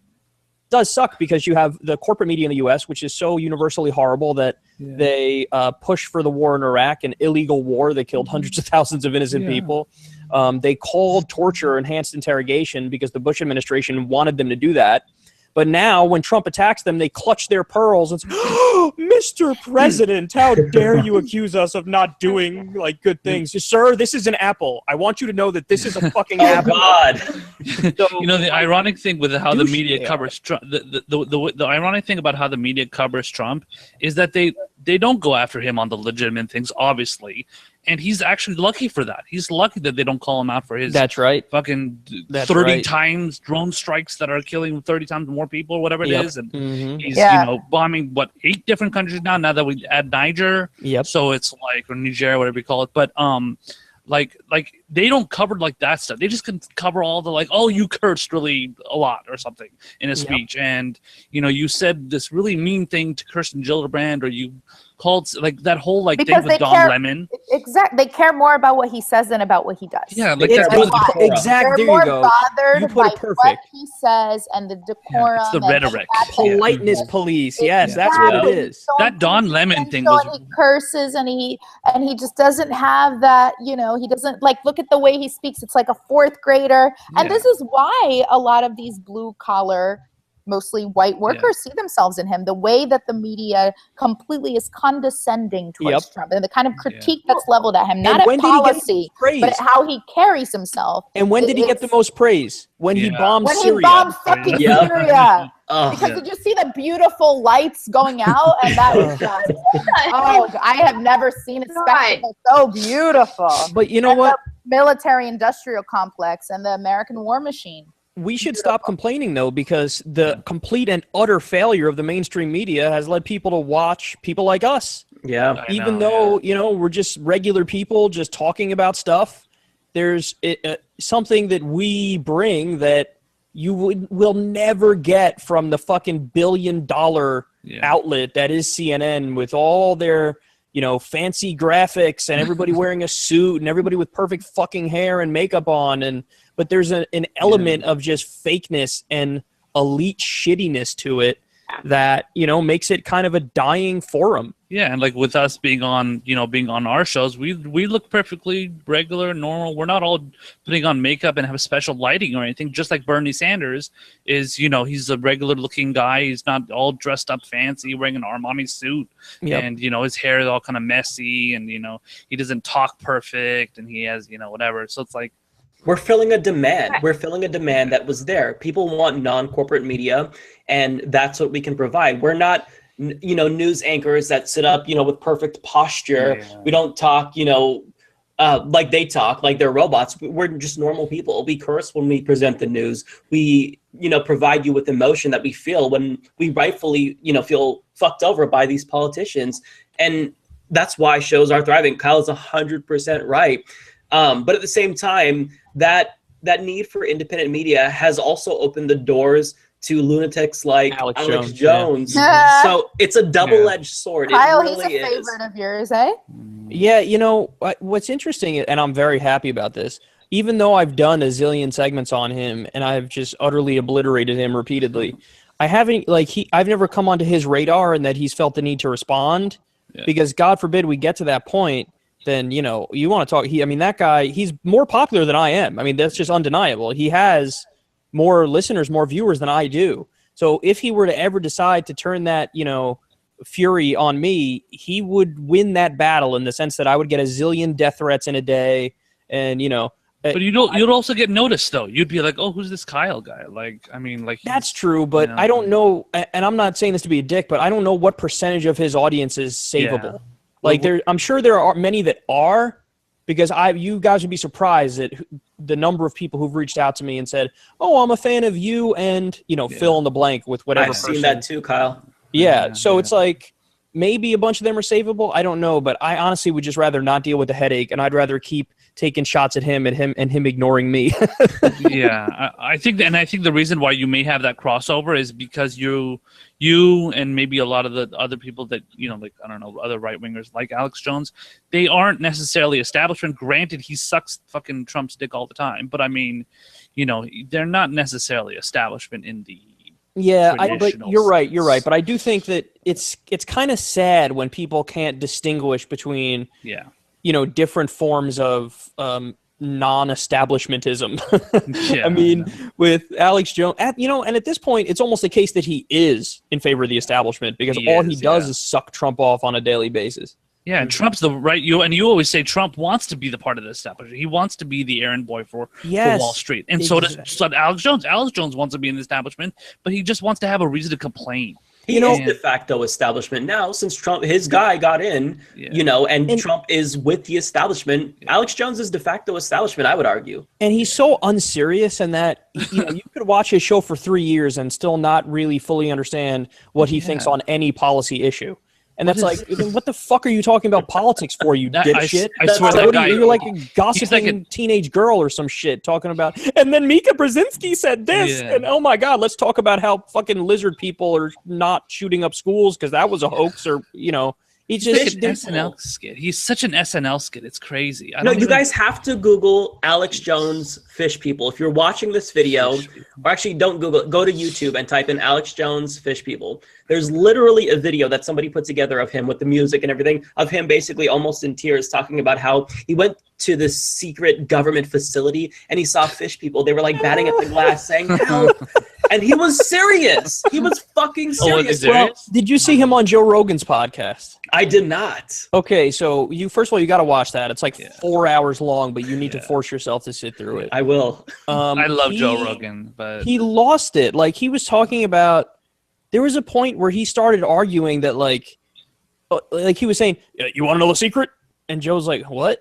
[SPEAKER 4] does suck because you have the corporate media in the U.S., which is so universally horrible that they push for the war in Iraq, an illegal war that killed hundreds of thousands of innocent people. They called torture enhanced interrogation because the Bush administration wanted them to do that. But now when Trump attacks them, they clutch their pearls and say, oh, Mr. President, how dare you accuse us of not doing like good things? Sir, this is an apple. I want you to know that this is a fucking apple.
[SPEAKER 1] God.
[SPEAKER 5] So, the ironic thing with how the media covers Trump, the ironic thing about how the media covers Trump is that they don't go after him on the legitimate things, obviously. And he's actually lucky for that. He's lucky that they don't call him out for his fucking 30 times drone strikes that are killing 30 times more people, whatever it is. And he's, bombing, 8 different countries now that we add Niger. So it's like, or Niger, whatever you call it. But, like they don't cover like that stuff. They just can cover all the like, oh, you cursed really a lot or something in a speech, and you said this really mean thing to Kirsten Gillibrand, or you called like that whole like
[SPEAKER 2] because
[SPEAKER 5] thing with Don Lemon.
[SPEAKER 2] Exactly, they care more about what he says than about what he does.
[SPEAKER 5] Yeah, like that's
[SPEAKER 4] exactly. There you go.
[SPEAKER 2] Bothered
[SPEAKER 4] you put
[SPEAKER 2] by
[SPEAKER 4] it perfect.
[SPEAKER 2] what he says and the decorum.
[SPEAKER 5] It's the rhetoric.
[SPEAKER 4] Politeness police. Yes, that's what it is.
[SPEAKER 5] That Don Lemon thing was.
[SPEAKER 2] He curses and he just doesn't have that. He doesn't like look at the way he speaks. It's like a 4th grader, and this is why a lot of these blue collar, mostly white workers see themselves in him. The way that the media completely is condescending towards Trump, and the kind of critique that's leveled at him, not at policy, but at how he carries himself.
[SPEAKER 4] And when did he get the most praise? When he bombed Syria.
[SPEAKER 2] When he bombed fucking Syria. Because did you see the beautiful lights going out? And that was just, I have never seen a spectacle so beautiful.
[SPEAKER 4] But you know what?
[SPEAKER 2] The military-industrial complex and the American war machine.
[SPEAKER 4] We should stop complaining, though, because the complete and utter failure of the mainstream media has led people to watch people like us.
[SPEAKER 1] Yeah.
[SPEAKER 4] Even though, we're just regular people just talking about stuff, there's something that we bring that you will never get from the fucking billion-dollar outlet that is CNN with all their, fancy graphics and everybody wearing a suit and everybody with perfect fucking hair and makeup on. But there's an element of just fakeness and elite shittiness to it that, makes it kind of a dying forum.
[SPEAKER 5] Yeah, and like with us being on, being on our shows, we look perfectly regular, normal. We're not all putting on makeup and have special lighting or anything, just like Bernie Sanders is, he's a regular looking guy. He's not all dressed up fancy, wearing an Armani suit. And, his hair is all kind of messy and, he doesn't talk perfect and he has, whatever. So it's like,
[SPEAKER 1] we're filling a demand. We're filling a demand that was there. People want non-corporate media, and that's what we can provide. We're not, news anchors that sit up, with perfect posture. We don't talk, like they talk, like they're robots. We're just normal people. We curse when we present the news. We, provide you with emotion that we feel when we rightfully, feel fucked over by these politicians. And that's why shows are thriving. Kyle's 100% right. But at the same time, that need for independent media has also opened the doors to lunatics like Alex Jones. So it's a double-edged sword.
[SPEAKER 2] Kyle,
[SPEAKER 1] it really
[SPEAKER 2] he's a favorite of yours, eh?
[SPEAKER 4] Yeah, what's interesting, and I'm very happy about this, even though I've done a zillion segments on him and I've just utterly obliterated him repeatedly, I've never come onto his radar and that he's felt the need to respond because God forbid we get to that point. Then, you want to talk. That guy, he's more popular than I am. That's just undeniable. He has more listeners, more viewers than I do. So if he were to ever decide to turn that, fury on me, he would win that battle in the sense that I would get a zillion death threats in a day. And,
[SPEAKER 5] but you'd also get noticed, though. You'd be like, oh, who's this Kyle guy?
[SPEAKER 4] That's true, but I don't know. And I'm not saying this to be a dick, but I don't know what percentage of his audience is savable. I'm sure there are many that are, because you guys would be surprised at the number of people who've reached out to me and said, "Oh, I'm a fan of you," and fill in the blank with whatever.
[SPEAKER 1] I've seen that too, Kyle.
[SPEAKER 4] So it's like maybe a bunch of them are savable. I don't know, but I honestly would just rather not deal with the headache, and I'd rather keep taking shots at him and him ignoring me.
[SPEAKER 5] I think the reason why you may have that crossover is because you and maybe a lot of the other people that other right wingers like Alex Jones, they aren't necessarily establishment. Granted, he sucks fucking Trump's dick all the time, but they're not necessarily establishment in the.
[SPEAKER 4] But you're right. But I do think that it's kind of sad when people can't distinguish between different forms of non-establishmentism. With Alex Jones, and at this point, it's almost a case that he is in favor of the establishment because he does is suck Trump off on a daily basis.
[SPEAKER 5] Yeah, and Trump's the right. You always say Trump wants to be the part of the establishment. He wants to be the errand boy for Wall Street, and so does Alex Jones. Alex Jones wants to be in the establishment, but he just wants to have a reason to complain.
[SPEAKER 1] He is de facto establishment now since Trump, his guy got in, and Trump is with the establishment. Alex Jones is de facto establishment, I would argue.
[SPEAKER 4] And he's so unserious in that you could watch his show for 3 years and still not really fully understand what he thinks on any policy issue. And that's what the fuck are you talking about politics for, you dipshit?
[SPEAKER 5] I swear that guy,
[SPEAKER 4] you're like a gossiping teenage girl or some shit talking about, and then Mika Brzezinski said this, and oh my God, let's talk about how fucking lizard people are not shooting up schools because that was a hoax, or, He's just
[SPEAKER 5] an SNL skit. He's such an SNL skit. It's crazy.
[SPEAKER 1] You guys have to Google Alex Jones fish people. If you're watching this video, or actually don't Google it, go to YouTube and type in Alex Jones fish people. There's literally a video that somebody put together of him with the music and everything, of him basically almost in tears talking about how he went to this secret government facility and he saw fish people. They were like batting at the glass saying, help. And he was serious. He was fucking serious.
[SPEAKER 4] Well, did you see him on Joe Rogan's podcast?
[SPEAKER 1] I did not.
[SPEAKER 4] Okay, so first of all, you got to watch that. It's like 4 hours long, but you need to force yourself to sit through it.
[SPEAKER 1] I will.
[SPEAKER 5] I love Joe Rogan, but
[SPEAKER 4] he lost it. Like, he was talking about, there was a point where he started arguing that like he was saying, you want to know the secret? And Joe's like, what?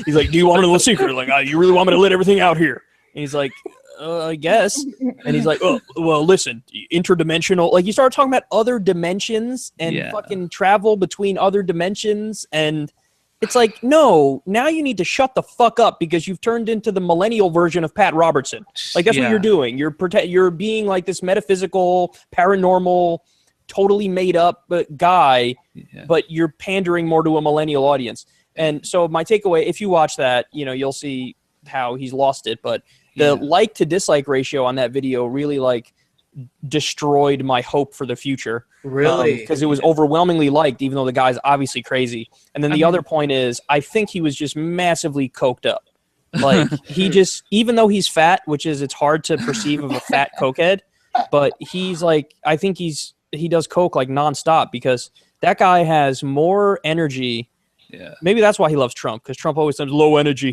[SPEAKER 4] He's like, do you want to know the secret? Like, you really want me to let everything out here? And he's like, I guess. And he's like, well, listen, interdimensional. Like, you start talking about other dimensions and fucking travel between other dimensions. And it's like, no, now you need to shut the fuck up because you've turned into the millennial version of Pat Robertson. Like, that's what you're doing. You're being like this metaphysical, paranormal, totally made up guy, but you're pandering more to a millennial audience. And so my takeaway, if you watch that, you'll see how he's lost it. But the like to dislike ratio on that video really like destroyed my hope for the future.
[SPEAKER 1] Really?
[SPEAKER 4] Because it was overwhelmingly liked, even though the guy's obviously crazy. And then the other point is, I think he was just massively coked up. Like, he just, even though he's fat, it's hard to perceive of a fat cokehead, but he's like, I think he does coke like nonstop because that guy has more energy. Yeah. Maybe that's why he loves Trump, because Trump always says low energy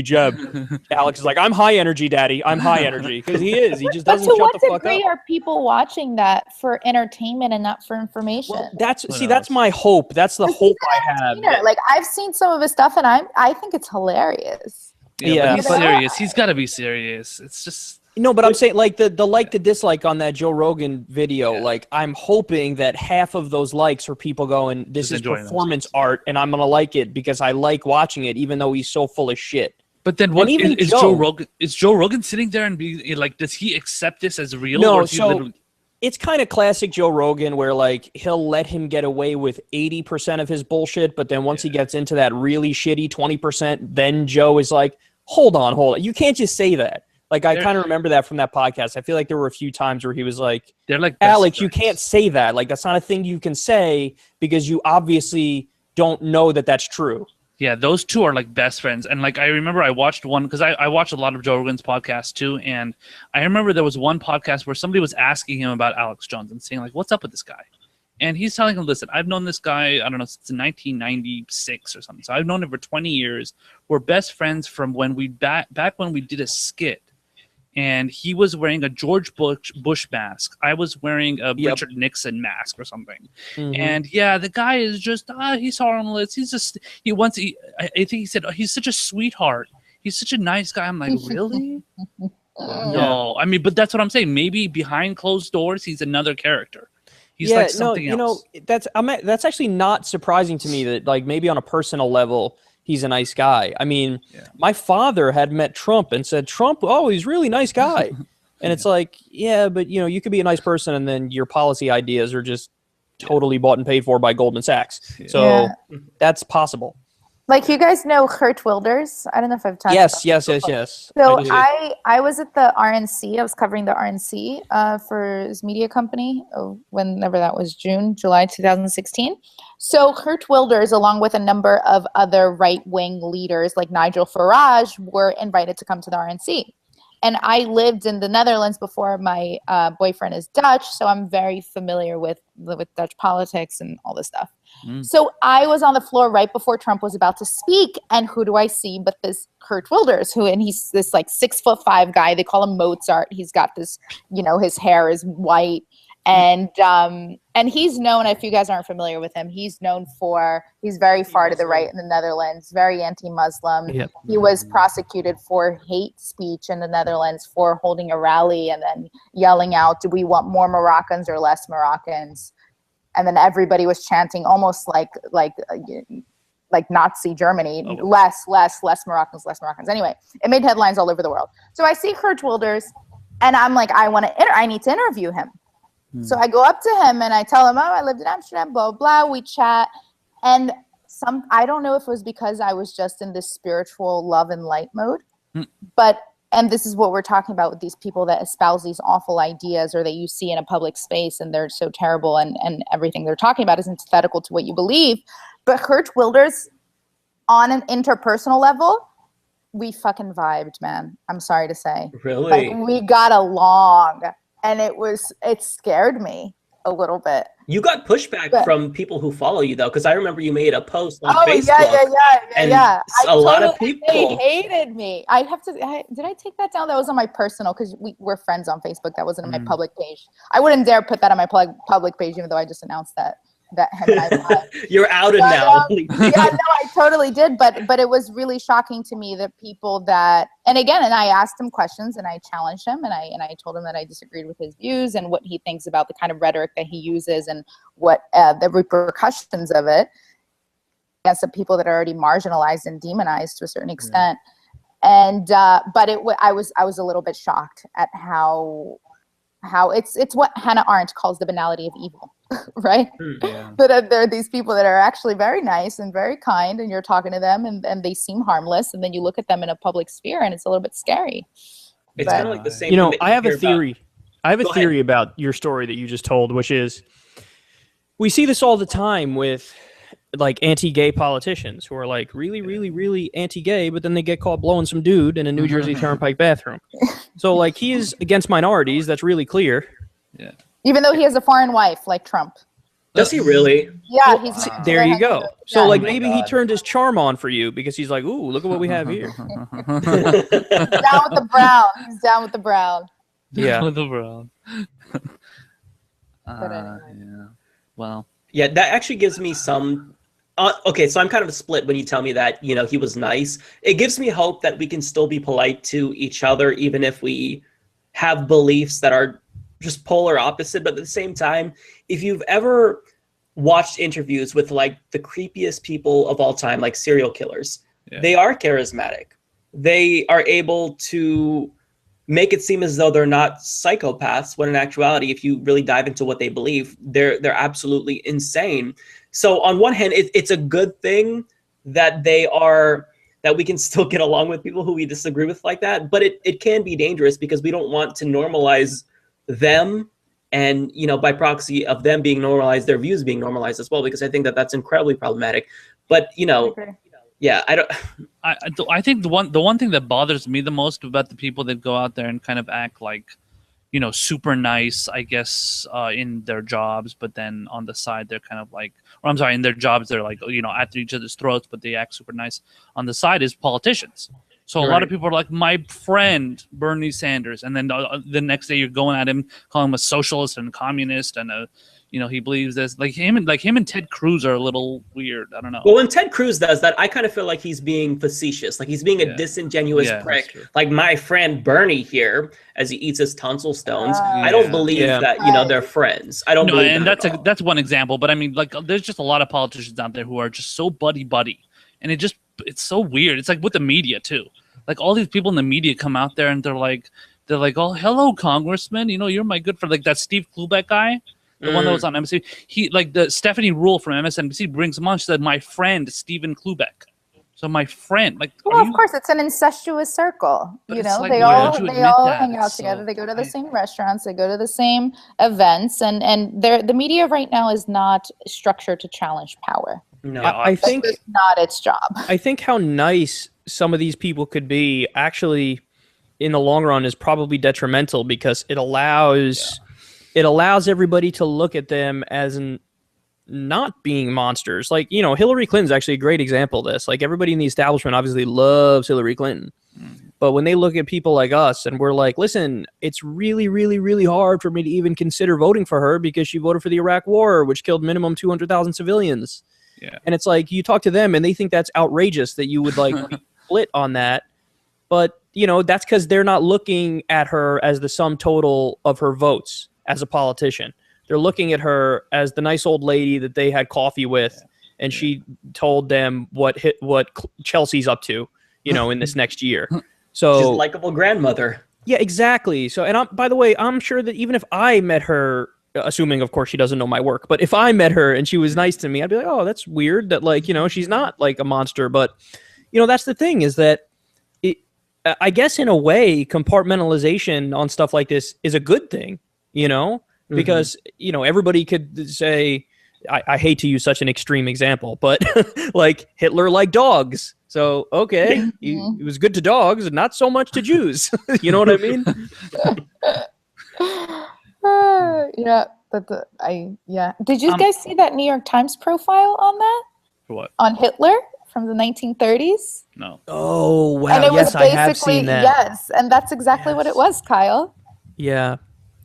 [SPEAKER 4] jab. Alex is like, I'm high energy, daddy. I'm high energy. Because he is. He just doesn't shut the fuck up.
[SPEAKER 2] To what degree are people watching that for entertainment and not for information?
[SPEAKER 4] Well, that's my hope. That's the hope I have.
[SPEAKER 2] Like, I've seen some of his stuff and I think it's hilarious.
[SPEAKER 5] Yeah, but he's serious. He's got to be serious. It's just...
[SPEAKER 4] No, but I'm saying, like, the like to dislike on that Joe Rogan video, like, I'm hoping that half of those likes are people going, this is performance art, and I'm going to like it because I like watching it, even though he's so full of shit.
[SPEAKER 5] But then what is Joe Rogan? Is Joe Rogan sitting there and be like, does he accept this as real?
[SPEAKER 4] No,
[SPEAKER 5] or is he literally...
[SPEAKER 4] It's kind of classic Joe Rogan where, like, he'll let him get away with 80% of his bullshit, but then once he gets into that really shitty 20%, then Joe is like, hold on. You can't just say that. Like, I kind of remember that from that podcast. I feel like there were a few times where he was like,
[SPEAKER 5] "They're like
[SPEAKER 4] Alex, you can't say that. Like, that's not a thing you can say because you obviously don't know that that's true."
[SPEAKER 5] Yeah, those two are like best friends. And like, I remember I watched one because I watched a lot of Joe Rogan's podcasts too. And I remember there was one podcast where somebody was asking him about Alex Jones and saying like, what's up with this guy? And he's telling him, listen, I've known this guy, I don't know, since 1996 or something. So I've known him for 20 years. We're best friends from when back when we did a skit. And he was wearing a George Bush mask. I was wearing a Richard Nixon mask or something. Mm-hmm. And the guy is just, he's harmless. He's just, I think he said, he's such a sweetheart. He's such a nice guy. I'm like, really? No. I mean, but that's what I'm saying. Maybe behind closed doors, he's another character. He's like something else.
[SPEAKER 4] That's actually not surprising to me that, like, maybe on a personal level, he's a nice guy. I mean, my father had met Trump and said, Trump, he's a really nice guy. And it's like, but, you could be a nice person and then your policy ideas are just totally bought and paid for by Goldman Sachs. So that's possible.
[SPEAKER 2] Like, you guys know Geert Wilders? I don't know if I've talked about
[SPEAKER 4] Yes.
[SPEAKER 2] So I was at the RNC. I was covering the RNC for his media company whenever that was, July 2016. So Geert Wilders, along with a number of other right-wing leaders like Nigel Farage, were invited to come to the RNC. And I lived in the Netherlands before. My boyfriend is Dutch, so I'm very familiar with Dutch politics and all this stuff. So I was on the floor right before Trump was about to speak, and who do I see but this Geert Wilders, and he's this like 6'5" guy. They call him Mozart. He's got this, his hair is white, And he's known, if you guys aren't familiar with him, he's very far to the right in the Netherlands, very anti-Muslim.
[SPEAKER 4] Yep.
[SPEAKER 2] He was prosecuted for hate speech in the Netherlands for holding a rally and then yelling out, "Do we want more Moroccans or less Moroccans?" And then everybody was chanting almost like Nazi Germany, less Moroccans, less Moroccans. Anyway, it made headlines all over the world. So I see Geert Wilders, and I'm like, I need to interview him. So I go up to him and I tell him, "Oh, I lived in Amsterdam, blah, blah." We chat. And I don't know if it was because I was just in this spiritual love and light mode, and this is what we're talking about with these people that espouse these awful ideas or that you see in a public space and they're so terrible and everything they're talking about is antithetical to what you believe. But Geert Wilders, on an interpersonal level, we fucking vibed, man. I'm sorry to say.
[SPEAKER 1] Really?
[SPEAKER 2] Like, we got along, and it scared me a little bit.
[SPEAKER 1] You got pushback from people who follow you, though, because I remember you made a post on Facebook.
[SPEAKER 2] Yeah.
[SPEAKER 1] A lot of people.
[SPEAKER 2] They hated me. Did I take that down? That was on my personal, because we're friends on Facebook. That wasn't on my public page. I wouldn't dare put that on my public page, even though I just announced that him and I
[SPEAKER 1] You're outed now.
[SPEAKER 2] Yeah, no, I totally did. But it was really shocking to me that people that, and I asked him questions and I challenged him and I told him that I disagreed with his views and what he thinks about the kind of rhetoric that he uses and what the repercussions of it against the people that are already marginalized and demonized to a certain extent. And but I was a little bit shocked at how it's what Hannah Arendt calls the banality of evil. Right?
[SPEAKER 5] Yeah.
[SPEAKER 2] But there are these people that are actually very nice and very kind, and you're talking to them and they seem harmless, and then you look at them in a public sphere and it's a little bit scary.
[SPEAKER 1] It's kind of like the same.
[SPEAKER 4] You know, I have a theory. I have a
[SPEAKER 1] Go
[SPEAKER 4] theory about your story that you just told, which is we see this all the time with like anti-gay politicians who are like really, really, really anti-gay, but then they get caught blowing some dude in a New Jersey Turnpike bathroom. So like he is against minorities. That's really clear.
[SPEAKER 5] Yeah.
[SPEAKER 2] Even though he has a foreign wife, like Trump.
[SPEAKER 1] Does he really?
[SPEAKER 2] Yeah, he's
[SPEAKER 4] there. You go. So like
[SPEAKER 1] my
[SPEAKER 4] maybe
[SPEAKER 1] God.
[SPEAKER 4] he turned his charm on for you because he's like, ooh, look at what we have here.
[SPEAKER 2] down with the brown. He's down with the brown.
[SPEAKER 4] Yeah.
[SPEAKER 5] With the brown.
[SPEAKER 2] Anyway.
[SPEAKER 5] Yeah. Well.
[SPEAKER 1] Yeah, that actually gives me some. Okay, so I'm kind of split when you tell me that, you know, he was nice. It gives me hope that we can still be polite to each other, even if we have beliefs that are just polar opposite. But at the same time, if you've ever watched interviews with like the creepiest people of all time, like serial killers, they are charismatic. They are able to make it seem as though they're not psychopaths, when in actuality, if you really dive into what they believe, they're absolutely insane. So on one hand, it's a good thing that that we can still get along with people who we disagree with like that, but it can be dangerous because we don't want to normalize them, and, you know, by proxy of them being normalized, their views being normalized as well, because I think that that's incredibly problematic. But, you know, yeah,
[SPEAKER 5] I think the one thing that bothers me the most about the people that go out there and kind of act like, you know, super nice, I guess, in their jobs, but then on the side they're kind of like, or I'm sorry, in their jobs they're like, you know, at each other's throats, but they act super nice on the side, is politicians. So a lot of people are like, my friend Bernie Sanders, and then the next day you're going at him, calling him a socialist and communist, and you know, he believes this. Like him and Ted Cruz are a little weird. I don't know.
[SPEAKER 1] Well, when Ted Cruz does that, I kind of feel like he's being facetious, like he's being a disingenuous prick. Like my friend Bernie here, as he eats his tonsil stones. I don't believe that, you know, they're friends. I don't believe
[SPEAKER 5] and
[SPEAKER 1] that
[SPEAKER 5] that's one example. But I mean, like, there's just a lot of politicians out there who are just so buddy, and it's so weird. It's like with the media too. Like all these people in the media come out there and they're like, oh, hello, Congressman. You know, you're my good friend. Like that Steve Klubeck guy, the one that was on MSNBC. He, like, the Stephanie Rule from MSNBC brings him on. She said, my friend Stephen Klubeck. So my friend, like,
[SPEAKER 2] well, of course, it's an incestuous circle. You know,
[SPEAKER 5] like,
[SPEAKER 2] they all hang out together. They go to the same restaurants. They go to the same events, and the media right now is not structured to challenge power.
[SPEAKER 1] No,
[SPEAKER 4] I think
[SPEAKER 2] it's not its job.
[SPEAKER 4] I think how nice some of these people could be actually in the long run is probably detrimental, because it allows everybody to look at them as not being monsters. Like, you know, Hillary Clinton's actually a great example of this. Like, everybody in the establishment obviously loves Hillary Clinton. But when they look at people like us and we're like, listen, it's really, really, really hard for me to even consider voting for her because she voted for the Iraq War, which killed minimum 200,000 civilians.
[SPEAKER 5] Yeah.
[SPEAKER 4] And it's like, you talk to them and they think that's outrageous that you would like be split on that. But, you know, that's because they're not looking at her as the sum total of her votes as a politician. They're looking at her as the nice old lady that they had coffee with, and she told them what Chelsea's up to, you know, in this next year. So
[SPEAKER 1] she's a likable grandmother.
[SPEAKER 4] Yeah, exactly. So, and by the way, I'm sure that even if I met her, assuming of course she doesn't know my work, but if I met her and she was nice to me, I'd be like, oh, that's weird that, like, you know, she's not like a monster. But, you know, that's the thing, is that I guess in a way, compartmentalization on stuff like this is a good thing, you know, because, you know, everybody could say, I hate to use such an extreme example, but like Hitler liked dogs. So, okay, he was good to dogs and not so much to Jews. You know what I mean?
[SPEAKER 2] Yeah. Did you guys see that New York Times profile on that?
[SPEAKER 5] What?
[SPEAKER 2] On Hitler from the 1930s?
[SPEAKER 5] No.
[SPEAKER 4] Oh, wow.
[SPEAKER 2] And it was
[SPEAKER 4] yes, I have seen that.
[SPEAKER 2] Yes, and that's exactly what it was, Kyle.
[SPEAKER 4] Yeah.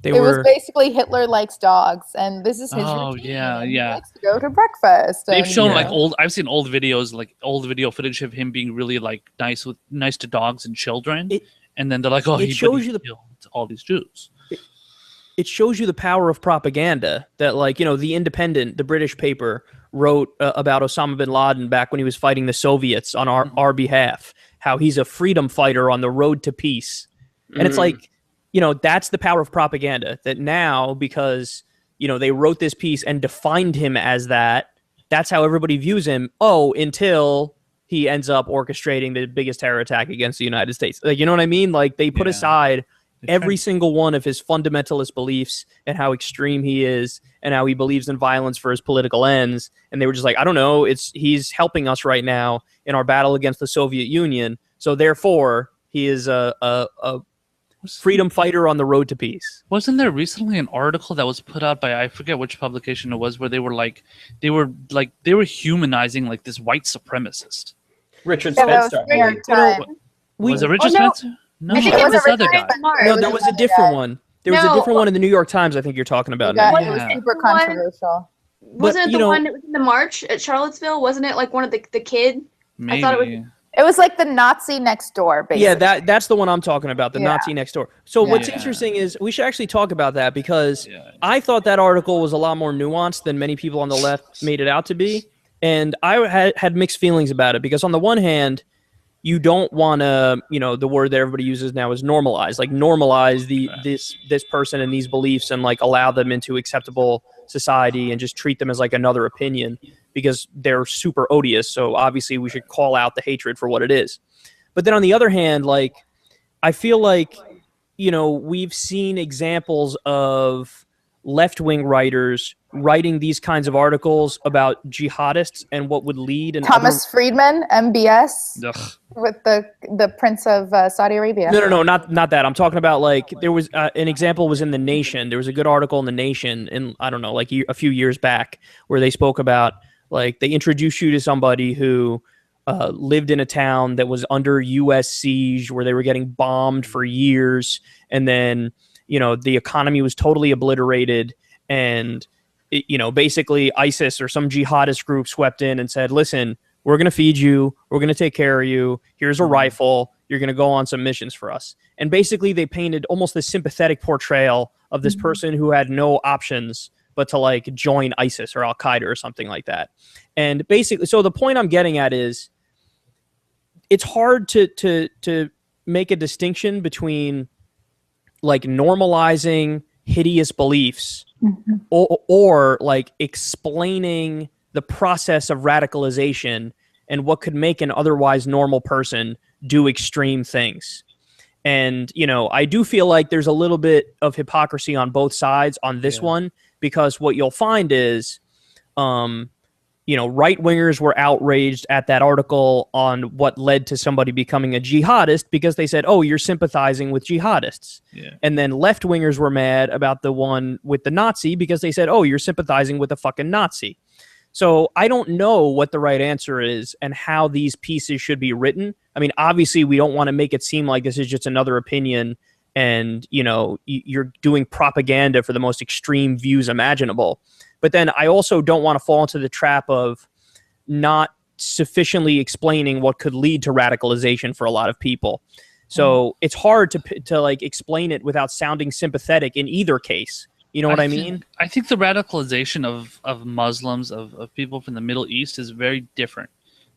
[SPEAKER 2] It was basically Hitler likes dogs, and this is his routine.
[SPEAKER 5] Yeah.
[SPEAKER 2] He likes to go to breakfast.
[SPEAKER 5] They've shown
[SPEAKER 4] Yeah.
[SPEAKER 5] like I've seen old videos, like old video footage of him being really like nice to dogs and children. And then they're like, oh,
[SPEAKER 4] it shows you
[SPEAKER 5] all these Jews.
[SPEAKER 4] It shows you the power of propaganda that, like, you know, The Independent, the British paper, wrote about Osama bin Laden back when he was fighting the Soviets on our behalf, how he's a freedom fighter on the road to peace. And it's like, you know, that's the power of propaganda, that now, because, you know, they wrote this piece and defined him as that, that's how everybody views him. Oh, until he ends up orchestrating the biggest terror attack against the United States. Like, you know what I mean? Like, they put aside every single one of his fundamentalist beliefs and how extreme he is and how he believes in violence for his political ends. And they were just like, I don't know, he's helping us right now in our battle against the Soviet Union. So therefore, he is a freedom fighter on the road to peace.
[SPEAKER 5] Wasn't there recently an article that was put out by, I forget which publication it was, where they were humanizing like this white supremacist?
[SPEAKER 1] Richard Spencer.
[SPEAKER 5] Was it Richard Spencer? No,
[SPEAKER 3] I think
[SPEAKER 5] it was
[SPEAKER 3] this
[SPEAKER 5] other guy.
[SPEAKER 4] No, there was a different one. There was a different one in the New York Times, I think you're talking about now.
[SPEAKER 2] It was super controversial.
[SPEAKER 3] Wasn't it the one that was in the march at Charlottesville? Wasn't it like one of the kid?
[SPEAKER 5] Maybe.
[SPEAKER 3] I thought it was.
[SPEAKER 2] It was like the Nazi next door, basically.
[SPEAKER 4] Yeah, that's the one I'm talking about, the Nazi next door. So what's interesting is we should actually talk about that, because I thought that article was a lot more nuanced than many people on the left made it out to be. And I had mixed feelings about it, because on the one hand, you don't want to, you know, the word that everybody uses now is normalize, like normalize this person and these beliefs and like allow them into acceptable society and just treat them as like another opinion, because they're super odious. So obviously we should call out the hatred for what it is. But then on the other hand, like, I feel like, you know, we've seen examples of left-wing writers writing these kinds of articles about jihadists and what would lead in
[SPEAKER 2] Thomas Friedman, MBS,
[SPEAKER 5] Ugh.
[SPEAKER 2] with the Prince of Saudi Arabia.
[SPEAKER 4] No, not that. I'm talking about, like, there was an example was in The Nation. There was a good article in The Nation in, I don't know, like a few years back, where they spoke about, like, they introduced you to somebody who lived in a town that was under U.S. siege, where they were getting bombed for years, and then, you know, the economy was totally obliterated, and you know, basically ISIS or some jihadist group swept in and said, listen, we're going to feed you, we're going to take care of you, here's a rifle, you're going to go on some missions for us. And basically they painted almost this sympathetic portrayal of this person who had no options but to like join ISIS or Al-Qaeda or something like that. And basically, so the point I'm getting at is, it's hard to make a distinction between like normalizing hideous beliefs or like explaining the process of radicalization and what could make an otherwise normal person do extreme things. And, you know, I do feel like there's a little bit of hypocrisy on both sides on this one, because what you'll find is, you know, right-wingers were outraged at that article on what led to somebody becoming a jihadist, because they said, oh, you're sympathizing with jihadists. And then left-wingers were mad about the one with the Nazi, because they said, oh, you're sympathizing with a fucking Nazi. So I don't know what the right answer is and how these pieces should be written. I mean, obviously, we don't want to make it seem like this is just another opinion and, you know, you're doing propaganda for the most extreme views imaginable. But then I also don't want to fall into the trap of not sufficiently explaining what could lead to radicalization for a lot of people. So it's hard to like explain it without sounding sympathetic in either case. You know what I mean?
[SPEAKER 5] I think the radicalization of Muslims, of people from the Middle East is very different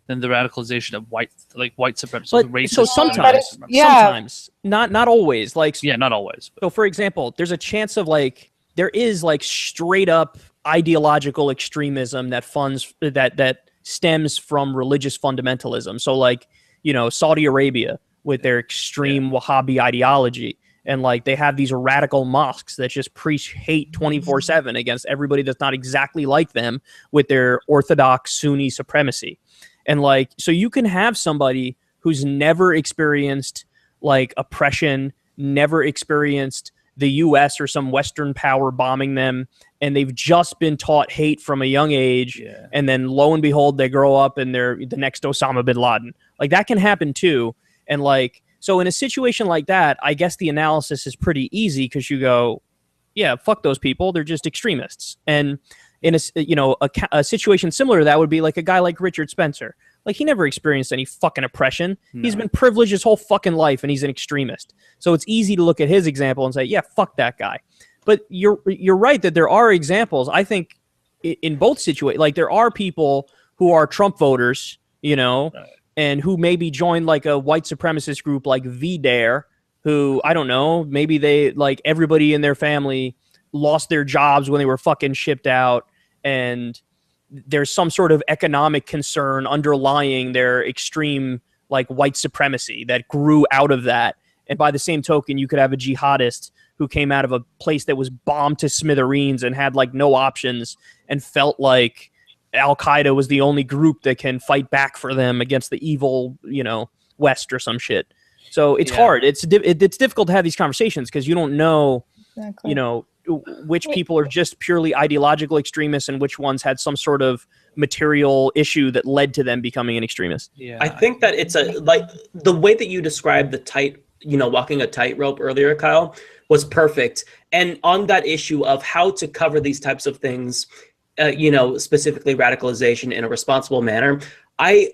[SPEAKER 5] than the radicalization of white supremacists.
[SPEAKER 4] But
[SPEAKER 5] racists,
[SPEAKER 4] so sometimes, not always. Like,
[SPEAKER 5] yeah, not always.
[SPEAKER 4] So for example, there's a chance of like, there is like straight up ideological extremism that stems from religious fundamentalism. So like, you know, Saudi Arabia with their extreme Wahhabi ideology. And like they have these radical mosques that just preach hate 24/7 against everybody that's not exactly like them with their orthodox Sunni supremacy. And like, so you can have somebody who's never experienced like oppression, never experienced the US or some Western power bombing them, and they've just been taught hate from a young age. Yeah. And then lo and behold, they grow up and they're the next Osama bin Laden. Like that can happen too. And like, so in a situation like that, I guess the analysis is pretty easy because you go, yeah, fuck those people. They're just extremists. And in a situation similar to that would be like a guy like Richard Spencer. Like he never experienced any fucking oppression. No. He's been privileged his whole fucking life and he's an extremist. So it's easy to look at his example and say, yeah, fuck that guy. But you're right that there are examples. I think in both situations, like there are people who are Trump voters, you know, right, and who maybe joined like a white supremacist group like VDare, who, I don't know, maybe they, like everybody in their family lost their jobs when they were fucking shipped out, and there's some sort of economic concern underlying their extreme like white supremacy that grew out of that. And by the same token, you could have a jihadist who came out of a place that was bombed to smithereens and had like no options and felt like Al-Qaeda was the only group that can fight back for them against the evil, you know, West or some shit. So it's hard. It's difficult to have these conversations because you don't know, you know, which people are just purely ideological extremists and which ones had some sort of material issue that led to them becoming an extremist.
[SPEAKER 1] Yeah, I think that it's like the way that you described the walking a tightrope earlier, Kyle, was perfect. And on that issue of how to cover these types of things, specifically radicalization in a responsible manner, I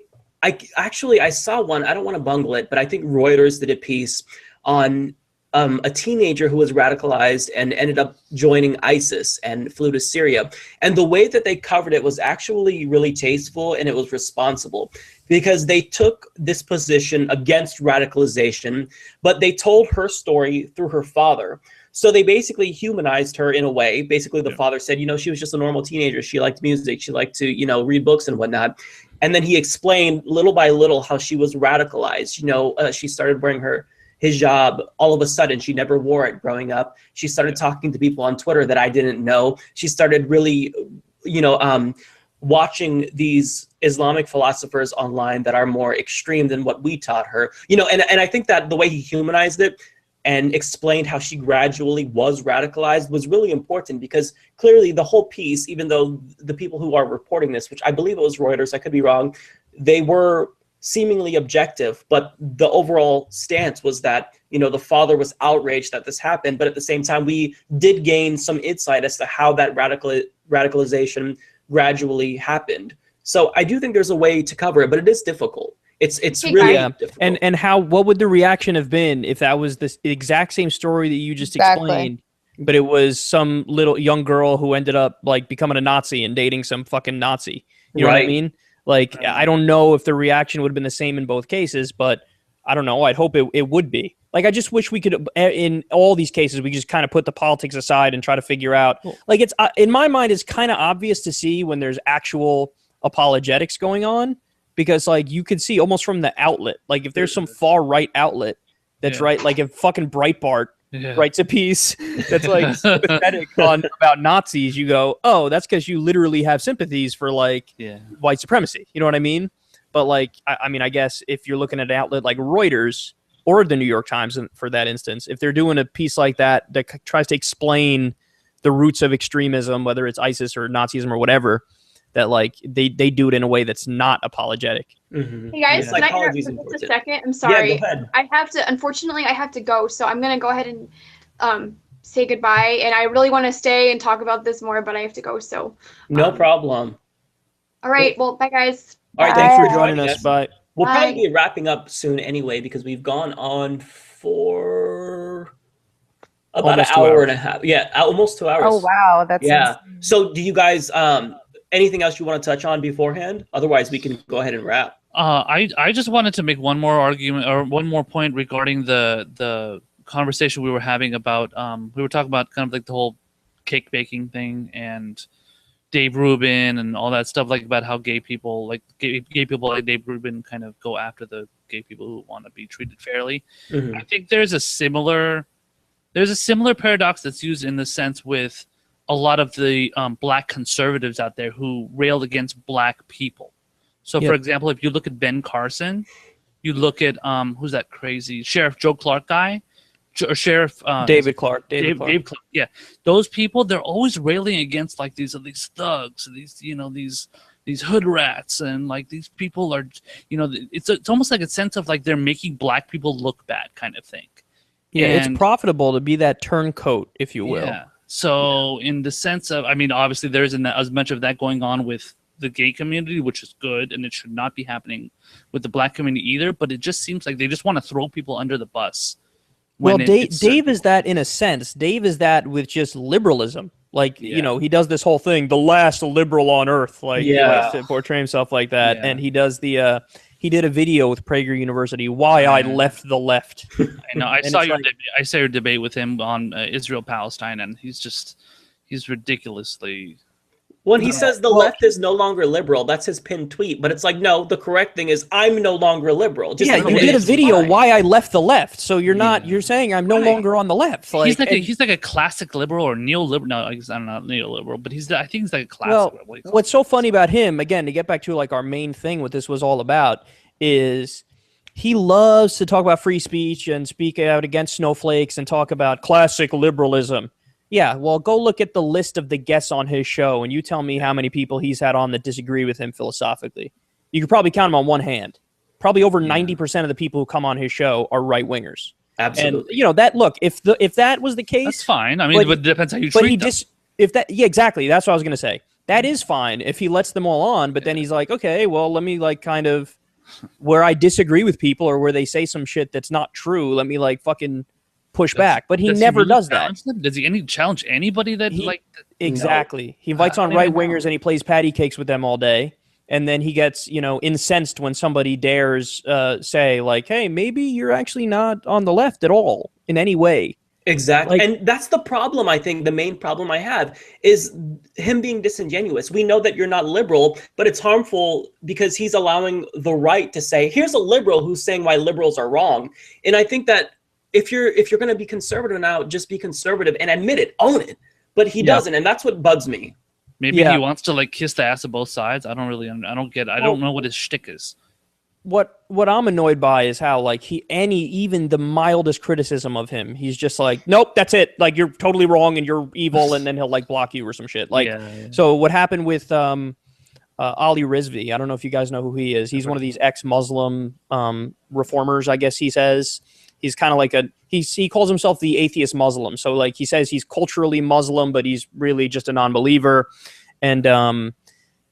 [SPEAKER 1] saw one, I don't want to bungle it, but I think Reuters did a piece on a teenager who was radicalized and ended up joining ISIS and flew to Syria. And the way that they covered it was actually really tasteful and it was responsible because they took this position against radicalization, but they told her story through her father. So they basically humanized her in a way. Basically, the father said, she was just a normal teenager. She liked music. She liked to, read books and whatnot. And then he explained little by little how she was radicalized. She started wearing her hijab. All of a sudden, she never wore it growing up. She started talking to people on Twitter that I didn't know. She started really, watching these Islamic philosophers online that are more extreme than what we taught her. And I think that the way he humanized it and explained how she gradually was radicalized was really important because clearly the whole piece, even though the people who are reporting this, which I believe it was Reuters, I could be wrong, they were seemingly objective, but the overall stance was that, the father was outraged that this happened, but at the same time, we did gain some insight as to how that radicalization gradually happened. So I do think there's a way to cover it, but it is difficult. It's really difficult. And
[SPEAKER 4] what would the reaction have been if that was the exact same story that you just explained, but it was some little young girl who ended up like becoming a Nazi and dating some fucking Nazi? You know what I mean? Like, I don't know if the reaction would have been the same in both cases, but I don't know. I'd hope it would be. Like, I just wish we could, in all these cases, we just kind of put the politics aside and try to figure out. Like, it's in my mind, it's kind of obvious to see when there's actual apologetics going on. Because, like, you could see almost from the outlet. Like, if there's some far-right outlet that's right, like if fucking Breitbart writes a piece that's, like, sympathetic about Nazis, you go, oh, that's because you literally have sympathies for, like, white supremacy. You know what I mean? But, like, I mean, I guess if you're looking at an outlet like Reuters or the New York Times, for that instance, if they're doing a piece like that tries to explain the roots of extremism, whether it's ISIS or Nazism or whatever, that like they do it in a way that's not apologetic.
[SPEAKER 1] Mm-hmm.
[SPEAKER 3] Hey guys, can I interrupt
[SPEAKER 1] Psychology's
[SPEAKER 3] for just a
[SPEAKER 1] important.
[SPEAKER 3] second? I'm sorry.
[SPEAKER 1] Yeah, go ahead.
[SPEAKER 3] Unfortunately, I have to go, so I'm going to go ahead and say goodbye. And I really want to stay and talk about this more, but I have to go, so.
[SPEAKER 1] No problem.
[SPEAKER 3] All right, well, bye guys.
[SPEAKER 1] All right,
[SPEAKER 2] Bye.
[SPEAKER 1] thanks for joining us.
[SPEAKER 4] Bye.
[SPEAKER 1] We'll
[SPEAKER 3] Bye.
[SPEAKER 1] probably be wrapping up soon anyway, because we've gone on for about
[SPEAKER 4] Almost
[SPEAKER 1] an
[SPEAKER 4] 2
[SPEAKER 1] hour
[SPEAKER 4] hours.
[SPEAKER 1] and a half. Yeah, almost 2 hours.
[SPEAKER 2] Oh wow, that's
[SPEAKER 1] Yeah.
[SPEAKER 2] insane.
[SPEAKER 1] So do you guys, anything else you want to touch on beforehand? Otherwise, we can go ahead and wrap.
[SPEAKER 5] I just wanted to make one more argument or one more point regarding the conversation we were having about we were talking about kind of like the whole cake baking thing and Dave Rubin and all that stuff, like about how gay people like Dave Rubin kind of go after the gay people who want to be treated fairly.
[SPEAKER 1] Mhm.
[SPEAKER 5] I think there's a similar paradox that's used in the sense with a lot of the black conservatives out there who railed against black people. So, for example, if you look at Ben Carson, you look at who's that crazy Sheriff Joe Clark guy, or Sheriff
[SPEAKER 4] David Clark.
[SPEAKER 5] Dave Clark. Yeah, those people, they're always railing against like these thugs, these hood rats, and like these people are, it's almost like a sense of like they're making black people look bad kind of thing.
[SPEAKER 4] Yeah,
[SPEAKER 5] And-
[SPEAKER 4] it's profitable to be that turncoat, if you will.
[SPEAKER 5] Yeah. So in the sense of, I mean, obviously there isn't as much of that going on with the gay community, which is good, and it should not be happening with the black community either. But it just seems like they just want to throw people under the bus.
[SPEAKER 4] Well, Dave is that in a sense. Dave is that with just liberalism. Like, he does this whole thing, the last liberal on earth. Like, he likes to portray himself like that.
[SPEAKER 5] Yeah.
[SPEAKER 4] And he does he did a video with Prager University, Why I Left the Left.
[SPEAKER 5] I know. I
[SPEAKER 4] And
[SPEAKER 5] saw
[SPEAKER 4] it's
[SPEAKER 5] your debate with him on Israel-Palestine, and he's ridiculously.
[SPEAKER 1] When he says the left is no longer liberal, that's his pinned tweet. But it's like, no, the correct thing is I'm no longer liberal. Just
[SPEAKER 4] Yeah, you did a video, Why I Left the Left. So you're saying I'm no longer on the left. Like,
[SPEAKER 5] he's like a classic liberal or neoliberal. No, I'm not neoliberal, but I think he's like a classic liberal.
[SPEAKER 4] What's so funny about him, again, to get back to like our main thing, what this was all about, is he loves to talk about free speech and speak out against snowflakes and talk about classic liberalism. Yeah, well, go look at the list of the guests on his show, and you tell me how many people he's had on that disagree with him philosophically. You could probably count them on one hand. Probably over 90% of the people who come on his show are right-wingers.
[SPEAKER 1] Absolutely.
[SPEAKER 4] And, look, if that was the case...
[SPEAKER 5] That's fine. I mean, but it depends how you treat them.
[SPEAKER 4] Exactly. That's what I was going to say. That is fine if he lets them all on, but then he's like, okay, well, let me like kind of... where I disagree with people or where they say some shit that's not true, let me like fucking... push back, but he never does that.
[SPEAKER 5] Does he challenge anybody that
[SPEAKER 4] exactly? No. He invites on right wingers and he plays patty cakes with them all day, and then he gets incensed when somebody dares say like, "Hey, maybe you're actually not on the left at all in any way."
[SPEAKER 1] Exactly. And that's the problem, I think. The main problem I have is him being disingenuous. We know that you're not liberal, but it's harmful because he's allowing the right to say, here's a liberal who's saying why liberals are wrong. And I think that if you're going to be conservative now, just be conservative and admit it, own it. But he doesn't, and that's what bugs me.
[SPEAKER 5] Maybe he wants to like kiss the ass of both sides. I don't know what his shtick is.
[SPEAKER 4] What I'm annoyed by is how like even the mildest criticism of him, he's just like, nope, that's it. Like, you're totally wrong and you're evil, and then he'll like block you or some shit. Like, so what happened with Ali Rizvi? I don't know if you guys know who he is. He's one of these ex-Muslim reformers, I guess he says. He's kind of like he calls himself the atheist Muslim. So like he says he's culturally Muslim, but he's really just a non-believer. And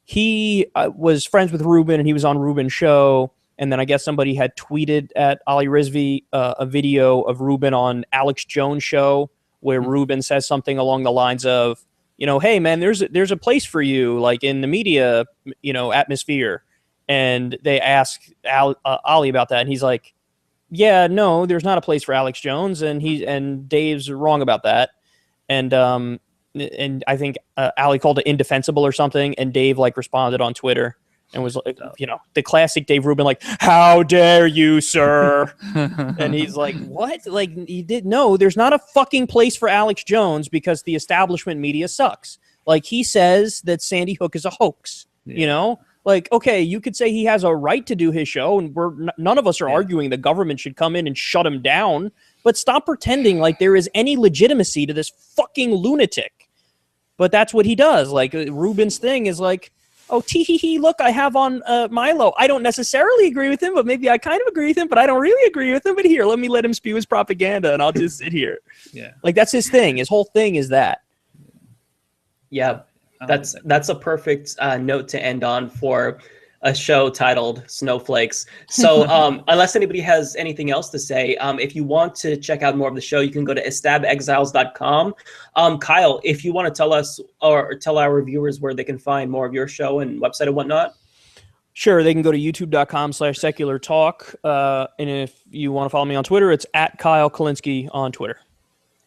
[SPEAKER 4] he was friends with Rubin, and he was on Rubin's show. And then I guess somebody had tweeted at Ali Rizvi a video of Rubin on Alex Jones' show, where Rubin says something along the lines of, hey man, there's a place for you, like in the media, atmosphere. And they asked Ali about that, and he's like, yeah, no, there's not a place for Alex Jones, and Dave's wrong about that. And I think Ali called it indefensible or something, and Dave like responded on Twitter and was like, the classic Dave Rubin, like, how dare you, sir? And he's like, what? Like, there's not a fucking place for Alex Jones because the establishment media sucks. Like, he says that Sandy Hook is a hoax, Like, okay, you could say he has a right to do his show, and none of us are arguing the government should come in and shut him down, but stop pretending like there is any legitimacy to this fucking lunatic. But that's what he does. Like, Rubin's thing is like, oh, tee, look, I have on Milo. I don't necessarily agree with him, but maybe I kind of agree with him, but I don't really agree with him. But here, let me let him spew his propaganda, and I'll just sit here.
[SPEAKER 5] Yeah.
[SPEAKER 4] Like, that's his thing. His whole thing is that.
[SPEAKER 1] Yeah, that's a perfect note to end on for a show titled Snowflakes. So unless anybody has anything else to say, if you want to check out more of the show, you can go to estabexiles.com. Kyle, if you want to tell us or tell our viewers where they can find more of your show and website and whatnot.
[SPEAKER 4] Sure, they can go to youtube.com/secular talk. And if you want to follow me on Twitter, it's at Kyle Kulinski on Twitter.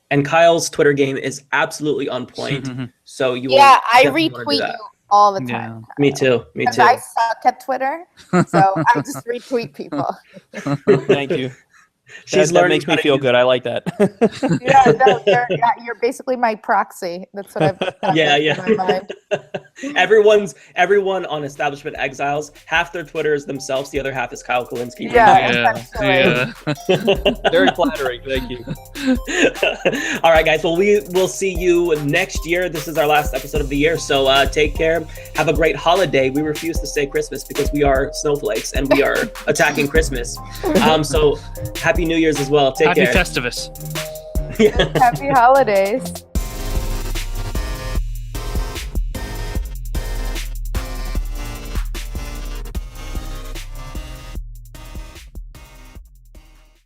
[SPEAKER 4] And
[SPEAKER 1] Kyle's Twitter game is absolutely on point. So you
[SPEAKER 2] I retweet you all the time.
[SPEAKER 5] Yeah.
[SPEAKER 1] Me too.
[SPEAKER 2] I suck at Twitter, so I just retweet people.
[SPEAKER 4] Thank you. That makes me feel good. I like that.
[SPEAKER 2] You're basically my proxy. That's what I've in my mind.
[SPEAKER 1] Everyone on Establishment Exiles, half their Twitter is themselves, the other half is Kyle Kulinski.
[SPEAKER 5] Yeah.
[SPEAKER 4] Very flattering. Thank you.
[SPEAKER 1] All right, guys. Well, we will see you next year. This is our last episode of the year, so take care. Have a great holiday. We refuse to say Christmas because we are snowflakes and we are attacking Christmas. So happy New Year's as well. Take care.
[SPEAKER 5] Happy Festivus.
[SPEAKER 2] Happy holidays.